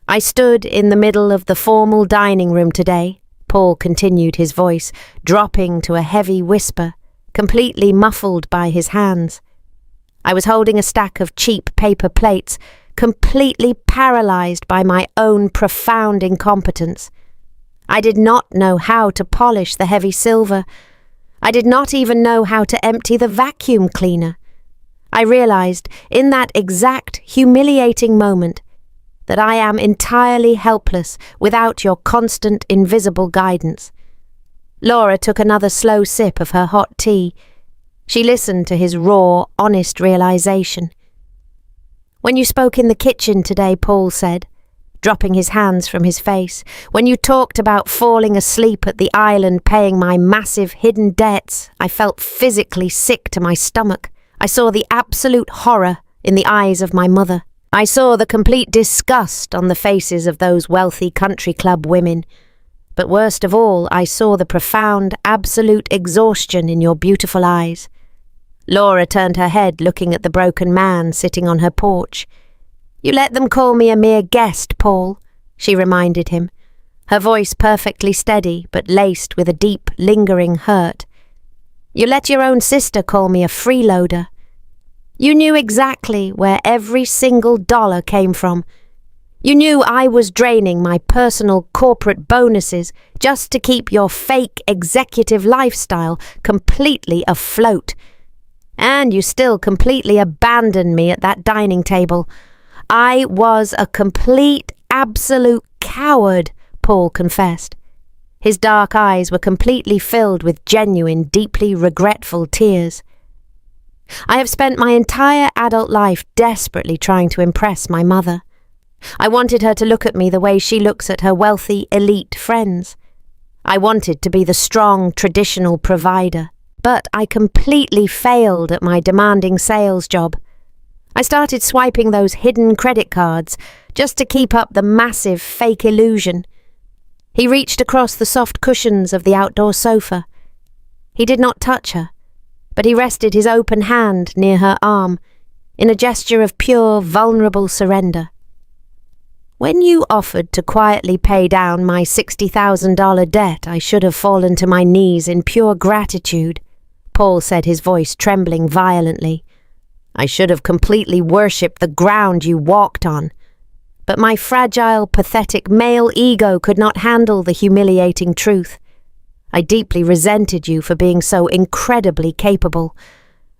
"I stood in the middle of the formal dining room today," Paul continued, his voice dropping to a heavy whisper, completely muffled by his hands. "I was holding a stack of cheap paper plates, completely paralysed by my own profound incompetence. I did not know how to polish the heavy silver. I did not even know how to empty the vacuum cleaner. I realised, in that exact humiliating moment, that I am entirely helpless without your constant, invisible guidance." Laura took another slow sip of her hot tea. She listened to his raw, honest realisation. "When you spoke in the kitchen today," Paul said, dropping his hands from his face, "when you talked about falling asleep at the island paying my massive hidden debts, I felt physically sick to my stomach. I saw the absolute horror in the eyes of my mother. I saw the complete disgust on the faces of those wealthy country club women. But worst of all, I saw the profound, absolute exhaustion in your beautiful eyes." Laura turned her head, looking at the broken man sitting on her porch. "You let them call me a mere guest, Paul," she reminded him, her voice perfectly steady but laced with a deep, lingering hurt. You let your own sister call me a freeloader. You knew exactly where every single dollar came from. You knew I was draining my personal corporate bonuses just to keep your fake executive lifestyle completely afloat. And you still completely abandoned me at that dining table. I was a complete, absolute coward, Paul confessed. His dark eyes were completely filled with genuine, deeply regretful tears. I have spent my entire adult life desperately trying to impress my mother. I wanted her to look at me the way she looks at her wealthy, elite friends. I wanted to be the strong, traditional provider, but I completely failed at my demanding sales job. I started swiping those hidden credit cards just to keep up the massive fake illusion. He reached across the soft cushions of the outdoor sofa. He did not touch her, but he rested his open hand near her arm in a gesture of pure, vulnerable surrender. When you offered to quietly pay down my $60,000 debt, I should have fallen to my knees in pure gratitude, Paul said, his voice trembling violently. I should have completely worshipped the ground you walked on. But my fragile, pathetic male ego could not handle the humiliating truth. I deeply resented you for being so incredibly capable.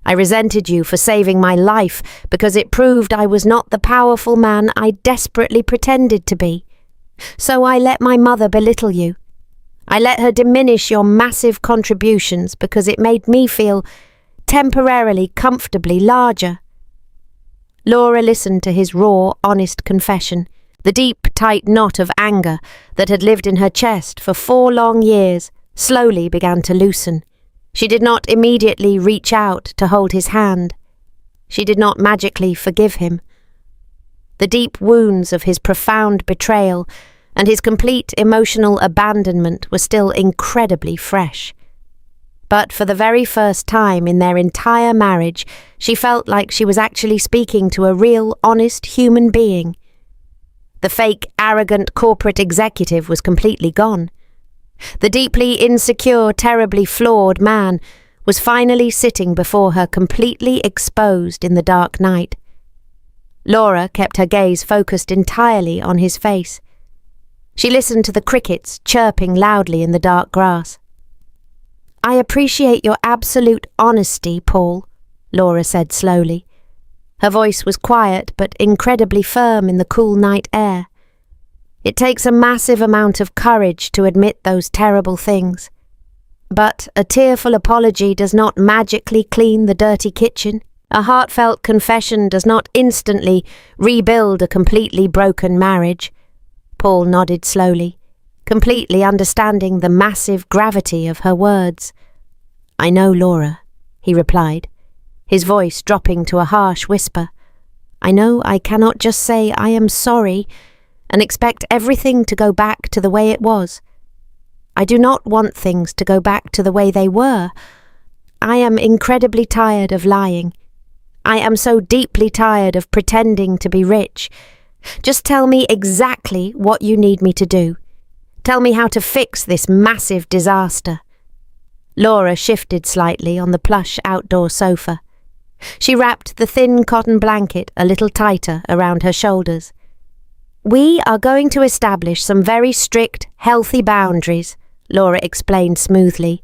I resented you for saving my life because it proved I was not the powerful man I desperately pretended to be. So I let my mother belittle you. I let her diminish your massive contributions because it made me feel temporarily, comfortably larger. Laura listened to his raw, honest confession. The deep, tight knot of anger that had lived in her chest for 4 long years slowly began to loosen. She did not immediately reach out to hold his hand. She did not magically forgive him. The deep wounds of his profound betrayal and his complete emotional abandonment were still incredibly fresh. But for the very first time in their entire marriage, she felt like she was actually speaking to a real, honest human being. The fake, arrogant corporate executive was completely gone. The deeply insecure, terribly flawed man was finally sitting before her completely exposed in the dark night. Laura kept her gaze focused entirely on his face. She listened to the crickets chirping loudly in the dark grass. I appreciate your absolute honesty, Paul, Laura said slowly. Her voice was quiet but incredibly firm in the cool night air. It takes a massive amount of courage to admit those terrible things. But a tearful apology does not magically clean the dirty kitchen. A heartfelt confession does not instantly rebuild a completely broken marriage. Paul nodded slowly, completely understanding the massive gravity of her words. I know, Laura, he replied, his voice dropping to a harsh whisper. I know I cannot just say I am sorry and expect everything to go back to the way it was. I do not want things to go back to the way they were. I am incredibly tired of lying. I am so deeply tired of pretending to be rich. Just tell me exactly what you need me to do. Tell me how to fix this massive disaster. Laura shifted slightly on the plush outdoor sofa. She wrapped the thin cotton blanket a little tighter around her shoulders. We are going to establish some very strict, healthy boundaries, Laura explained smoothly.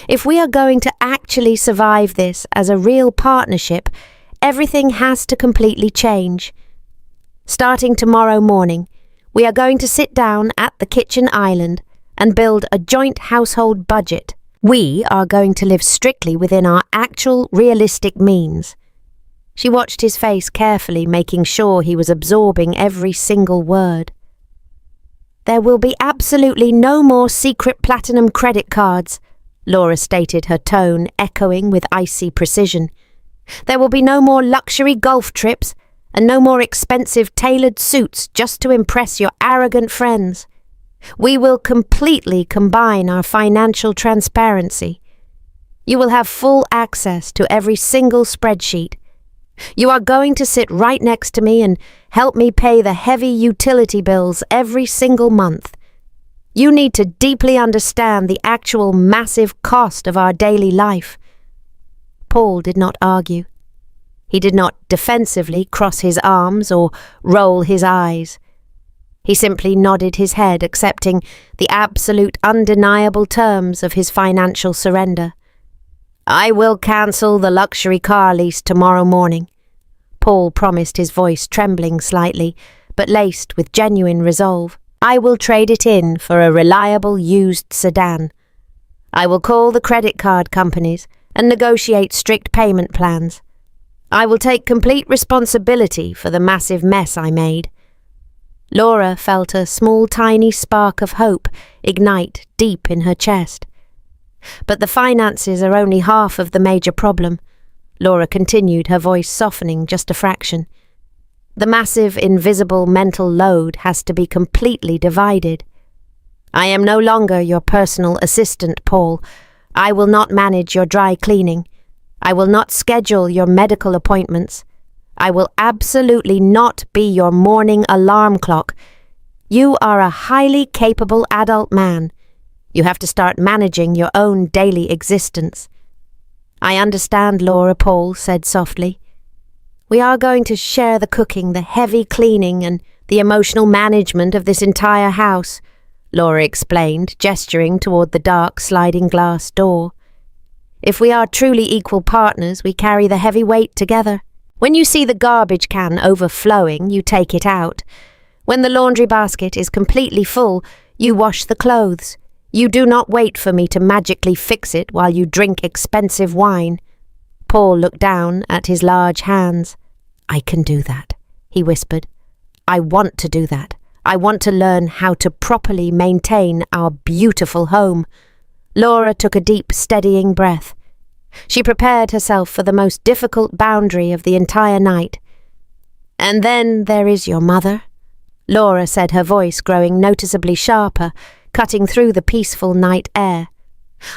If we are going to actually survive this as a real partnership, everything has to completely change. Starting tomorrow morning, we are going to sit down at the kitchen island and build a joint household budget. We are going to live strictly within our actual, realistic means. She watched his face carefully, making sure he was absorbing every single word. There will be absolutely no more secret platinum credit cards, Laura stated, her tone echoing with icy precision. There will be no more luxury golf trips and no more expensive tailored suits just to impress your arrogant friends. We will completely combine our financial transparency. You will have full access to every single spreadsheet. You are going to sit right next to me and help me pay the heavy utility bills every single month. You need to deeply understand the actual massive cost of our daily life." Paul did not argue. He did not defensively cross his arms or roll his eyes. He simply nodded his head, accepting the absolute undeniable terms of his financial surrender. "I will cancel the luxury car lease tomorrow morning," Paul promised, his voice trembling slightly, but laced with genuine resolve. "I will trade it in for a reliable used sedan. I will call the credit card companies and negotiate strict payment plans. I will take complete responsibility for the massive mess I made." Laura felt a small tiny spark of hope ignite deep in her chest. "But the finances are only half of the major problem," Laura continued, her voice softening just a fraction. "The massive, invisible mental load has to be completely divided. I am no longer your personal assistant, Paul. I will not manage your dry cleaning. I will not schedule your medical appointments. I will absolutely not be your morning alarm clock. You are a highly capable adult man. You have to start managing your own daily existence." "I understand, Laura," Paul said softly. "We are going to share the cooking, the heavy cleaning, and the emotional management of this entire house," Laura explained, gesturing toward the dark sliding glass door. "If we are truly equal partners, we carry the heavy weight together. When you see the garbage can overflowing, you take it out. When the laundry basket is completely full, you wash the clothes. You do not wait for me to magically fix it while you drink expensive wine." Paul looked down at his large hands. "I can do that," he whispered. "I want to do that. I want to learn how to properly maintain our beautiful home." Laura took a deep, steadying breath. She prepared herself for the most difficult boundary of the entire night. "And then there is your mother," Laura said, her voice growing noticeably sharper, cutting through the peaceful night air.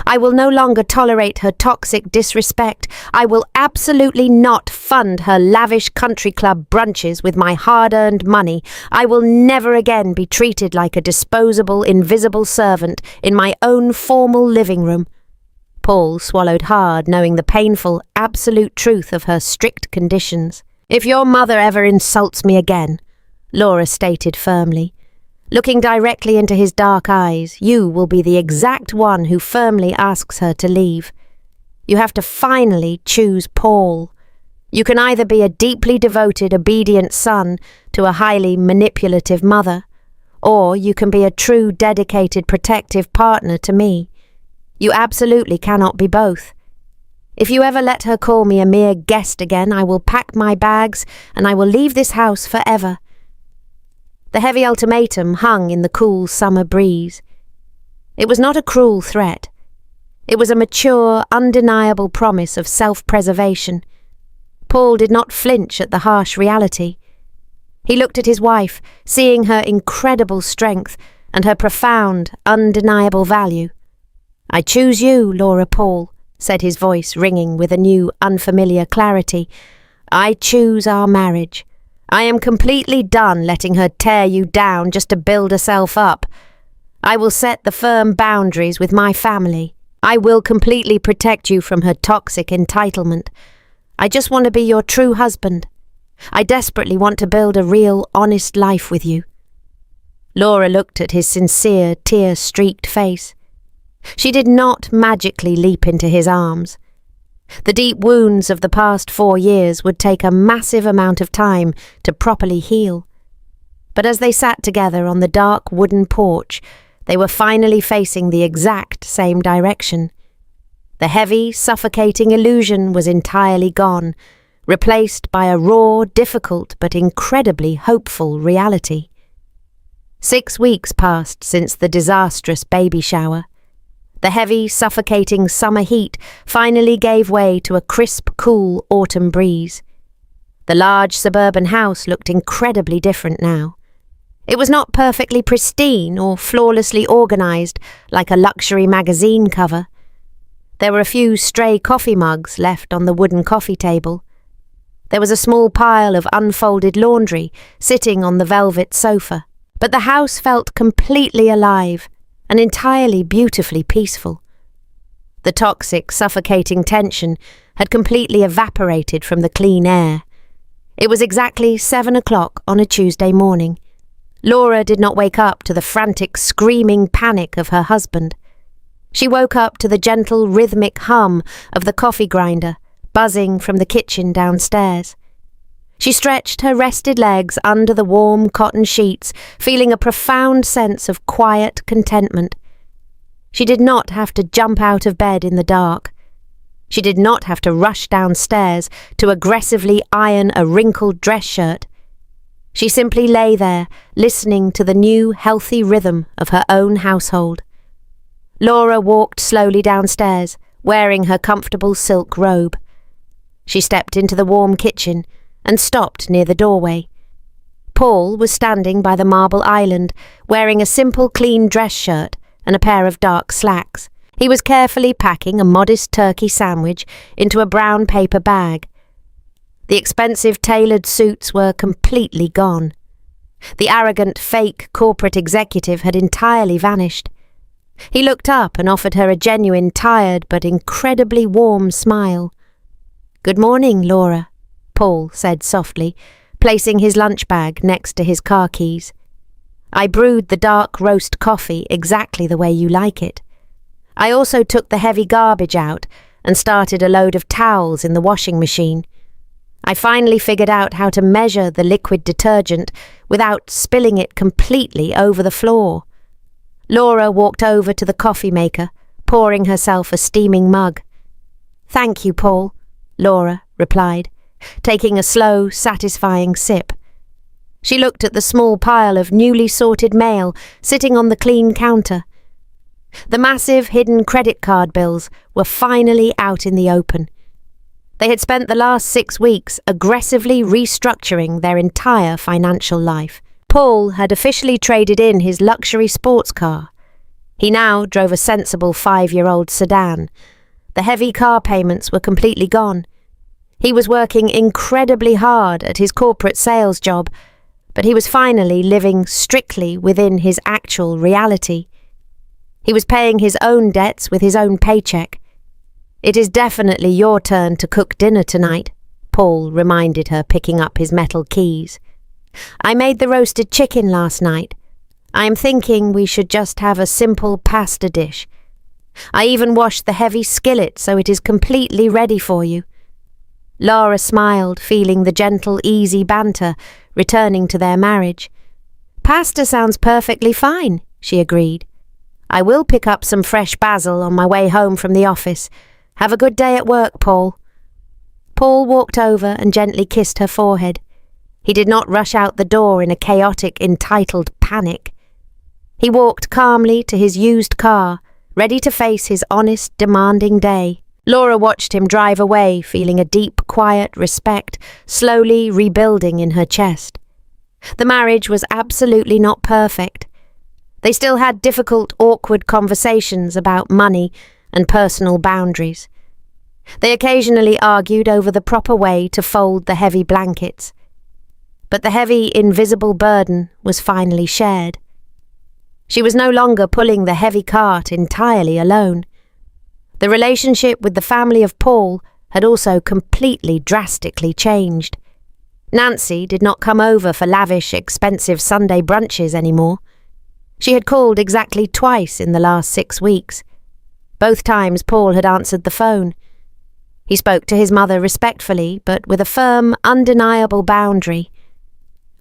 "I will no longer tolerate her toxic disrespect. I will absolutely not fund her lavish country club brunches with my hard-earned money. I will never again be treated like a disposable, invisible servant in my own formal living room." Paul swallowed hard, knowing the painful, absolute truth of her strict conditions. "If your mother ever insults me again," Laura stated firmly, looking directly into his dark eyes, "you will be the exact one who firmly asks her to leave. You have to finally choose Paul. You can either be a deeply devoted, obedient son to a highly manipulative mother, or you can be a true, dedicated, protective partner to me. You absolutely cannot be both. If you ever let her call me a mere guest again, I will pack my bags and I will leave this house forever." The heavy ultimatum hung in the cool summer breeze. It was not a cruel threat. It was a mature, undeniable promise of self-preservation. Paul did not flinch at the harsh reality. He looked at his wife, seeing her incredible strength and her profound, undeniable value. "I choose you, Laura Paul," said his voice ringing with a new, unfamiliar clarity. "I choose our marriage. I am completely done letting her tear you down just to build herself up. I will set the firm boundaries with my family. I will completely protect you from her toxic entitlement. I just want to be your true husband. I desperately want to build a real, honest life with you." Laura looked at his sincere, tear-streaked face. She did not magically leap into his arms. The deep wounds of the past 4 years would take a massive amount of time to properly heal. But as they sat together on the dark wooden porch, they were finally facing the exact same direction. The heavy, suffocating illusion was entirely gone, replaced by a raw, difficult but incredibly hopeful reality. 6 weeks passed since the disastrous baby shower. The heavy, suffocating summer heat finally gave way to a crisp, cool autumn breeze. The large suburban house looked incredibly different now. It was not perfectly pristine or flawlessly organized like a luxury magazine cover. There were a few stray coffee mugs left on the wooden coffee table. There was a small pile of unfolded laundry sitting on the velvet sofa. But the house felt completely alive, and entirely beautifully peaceful. The toxic, suffocating tension had completely evaporated from the clean air. It was exactly 7 o'clock on a Tuesday morning. Laura did not wake up to the frantic, screaming panic of her husband. She woke up to the gentle, rhythmic hum of the coffee grinder buzzing from the kitchen downstairs. She stretched her rested legs under the warm cotton sheets, feeling a profound sense of quiet contentment. She did not have to jump out of bed in the dark. She did not have to rush downstairs to aggressively iron a wrinkled dress shirt. She simply lay there, listening to the new, healthy rhythm of her own household. Laura walked slowly downstairs, wearing her comfortable silk robe. She stepped into the warm kitchen and stopped near the doorway. Paul was standing by the marble island, wearing a simple clean dress shirt and a pair of dark slacks. He was carefully packing a modest turkey sandwich into a brown paper bag. The expensive tailored suits were completely gone. The arrogant, fake corporate executive had entirely vanished. He looked up and offered her a genuine, tired but incredibly warm smile. "Good morning, Laura," Paul said softly, placing his lunch bag next to his car keys. "I brewed the dark roast coffee exactly the way you like it. I also took the heavy garbage out and started a load of towels in the washing machine. I finally figured out how to measure the liquid detergent without spilling it completely over the floor." Laura walked over to the coffee maker, pouring herself a steaming mug. "Thank you, Paul," Laura replied, taking a slow, satisfying sip. She looked at the small pile of newly sorted mail sitting on the clean counter. The massive hidden credit card bills were finally out in the open. They had spent the last 6 weeks aggressively restructuring their entire financial life. Paul had officially traded in his luxury sports car. He now drove a sensible 5-year-old sedan. The heavy car payments were completely gone. He was working incredibly hard at his corporate sales job, but he was finally living strictly within his actual reality. He was paying his own debts with his own paycheck. "It is definitely your turn to cook dinner tonight," Paul reminded her, picking up his metal keys. "I made the roasted chicken last night. I am thinking we should just have a simple pasta dish. I even washed the heavy skillet so it is completely ready for you." Laura smiled, feeling the gentle, easy banter returning to their marriage. "Pasta sounds perfectly fine," she agreed. "I will pick up some fresh basil on my way home from the office. Have a good day at work, Paul." Paul walked over and gently kissed her forehead. He did not rush out the door in a chaotic, entitled panic. He walked calmly to his used car, ready to face his honest, demanding day. Laura watched him drive away, feeling a deep, quiet respect slowly rebuilding in her chest. The marriage was absolutely not perfect. They still had difficult, awkward conversations about money and personal boundaries. They occasionally argued over the proper way to fold the heavy blankets. But the heavy, invisible burden was finally shared. She was no longer pulling the heavy cart entirely alone. The relationship with the family of Paul had also completely, drastically changed. Nancy did not come over for lavish, expensive Sunday brunches anymore. She had called exactly twice in the last 6 weeks. Both times Paul had answered the phone. He spoke to his mother respectfully, but with a firm, undeniable boundary.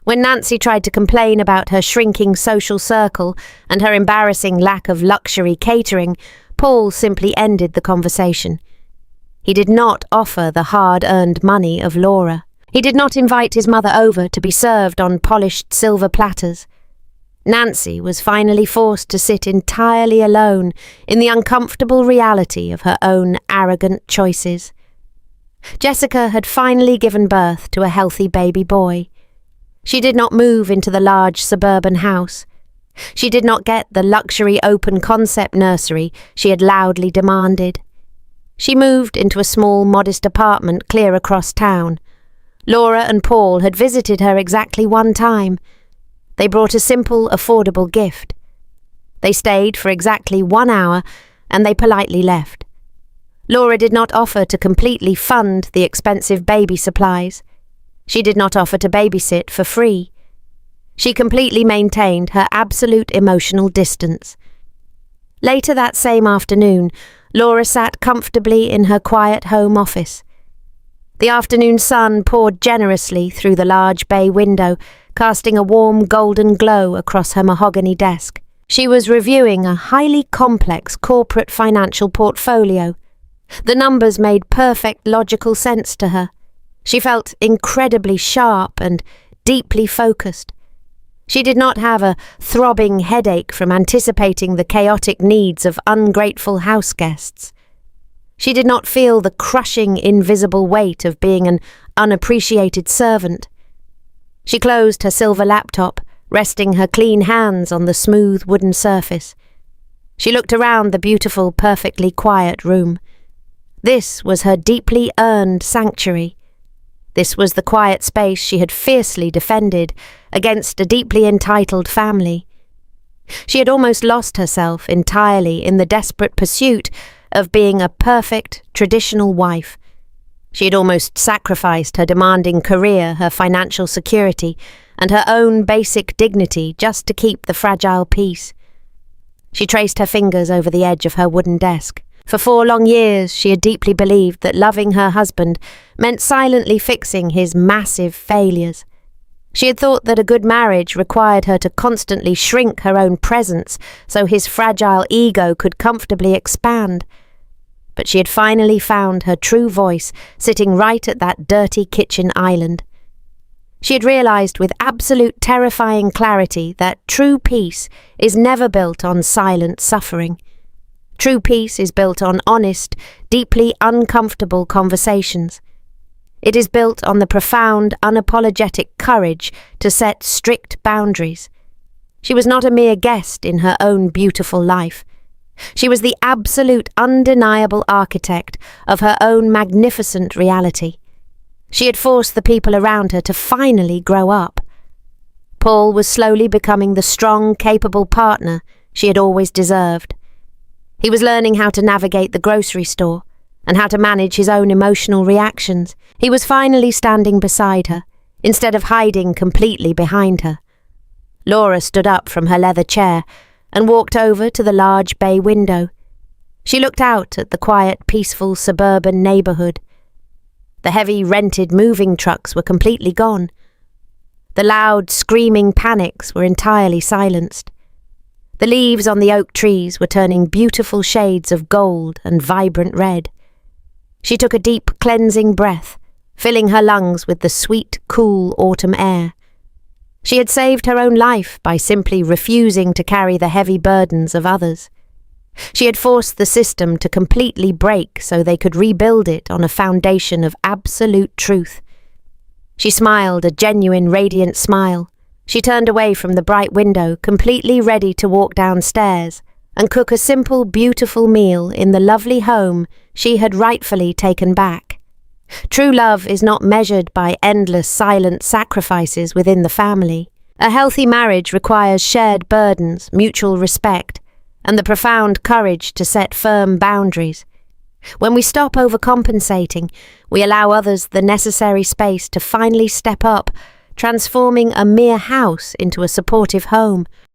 When Nancy tried to complain about her shrinking social circle and her embarrassing lack of luxury catering, Paul simply ended the conversation. He did not offer the hard-earned money of Laura. He did not invite his mother over to be served on polished silver platters. Nancy was finally forced to sit entirely alone in the uncomfortable reality of her own arrogant choices. Jessica had finally given birth to a healthy baby boy. She did not move into the large suburban house. She did not get the luxury open-concept nursery she had loudly demanded. She moved into a small, modest apartment clear across town. Laura and Paul had visited her exactly 1 time. They brought a simple, affordable gift. They stayed for exactly 1 hour, and they politely left. Laura did not offer to completely fund the expensive baby supplies. She did not offer to babysit for free. She completely maintained her absolute emotional distance. Later that same afternoon, Laura sat comfortably in her quiet home office. The afternoon sun poured generously through the large bay window, casting a warm golden glow across her mahogany desk. She was reviewing a highly complex corporate financial portfolio. The numbers made perfect logical sense to her. She felt incredibly sharp and deeply focused. She did not have a throbbing headache from anticipating the chaotic needs of ungrateful house guests. She did not feel the crushing invisible weight of being an unappreciated servant. She closed her silver laptop, resting her clean hands on the smooth wooden surface. She looked around the beautiful, perfectly quiet room. This was her deeply earned sanctuary. This was the quiet space she had fiercely defended against a deeply entitled family. She had almost lost herself entirely in the desperate pursuit of being a perfect, traditional wife. She had almost sacrificed her demanding career, her financial security, and her own basic dignity just to keep the fragile peace. She traced her fingers over the edge of her wooden desk. For 4 long years, she had deeply believed that loving her husband meant silently fixing his massive failures. She had thought that a good marriage required her to constantly shrink her own presence so his fragile ego could comfortably expand. But she had finally found her true voice sitting right at that dirty kitchen island. She had realized with absolute terrifying clarity that true peace is never built on silent suffering. True peace is built on honest, deeply uncomfortable conversations. It is built on the profound, unapologetic courage to set strict boundaries. She was not a mere guest in her own beautiful life. She was the absolute, undeniable architect of her own magnificent reality. She had forced the people around her to finally grow up. Paul was slowly becoming the strong, capable partner she had always deserved. He was learning how to navigate the grocery store and how to manage his own emotional reactions. He was finally standing beside her, instead of hiding completely behind her. Laura stood up from her leather chair and walked over to the large bay window. She looked out at the quiet, peaceful suburban neighborhood. The heavy rented moving trucks were completely gone. The loud, screaming panics were entirely silenced. The leaves on the oak trees were turning beautiful shades of gold and vibrant red. She took a deep, cleansing breath, filling her lungs with the sweet, cool autumn air. She had saved her own life by simply refusing to carry the heavy burdens of others. She had forced the system to completely break so they could rebuild it on a foundation of absolute truth. She smiled a genuine, radiant smile. She turned away from the bright window, completely ready to walk downstairs and cook a simple, beautiful meal in the lovely home she had rightfully taken back. True love is not measured by endless, silent sacrifices within the family. A healthy marriage requires shared burdens, mutual respect, and the profound courage to set firm boundaries. When we stop overcompensating, we allow others the necessary space to finally step up, transforming a mere house into a supportive home.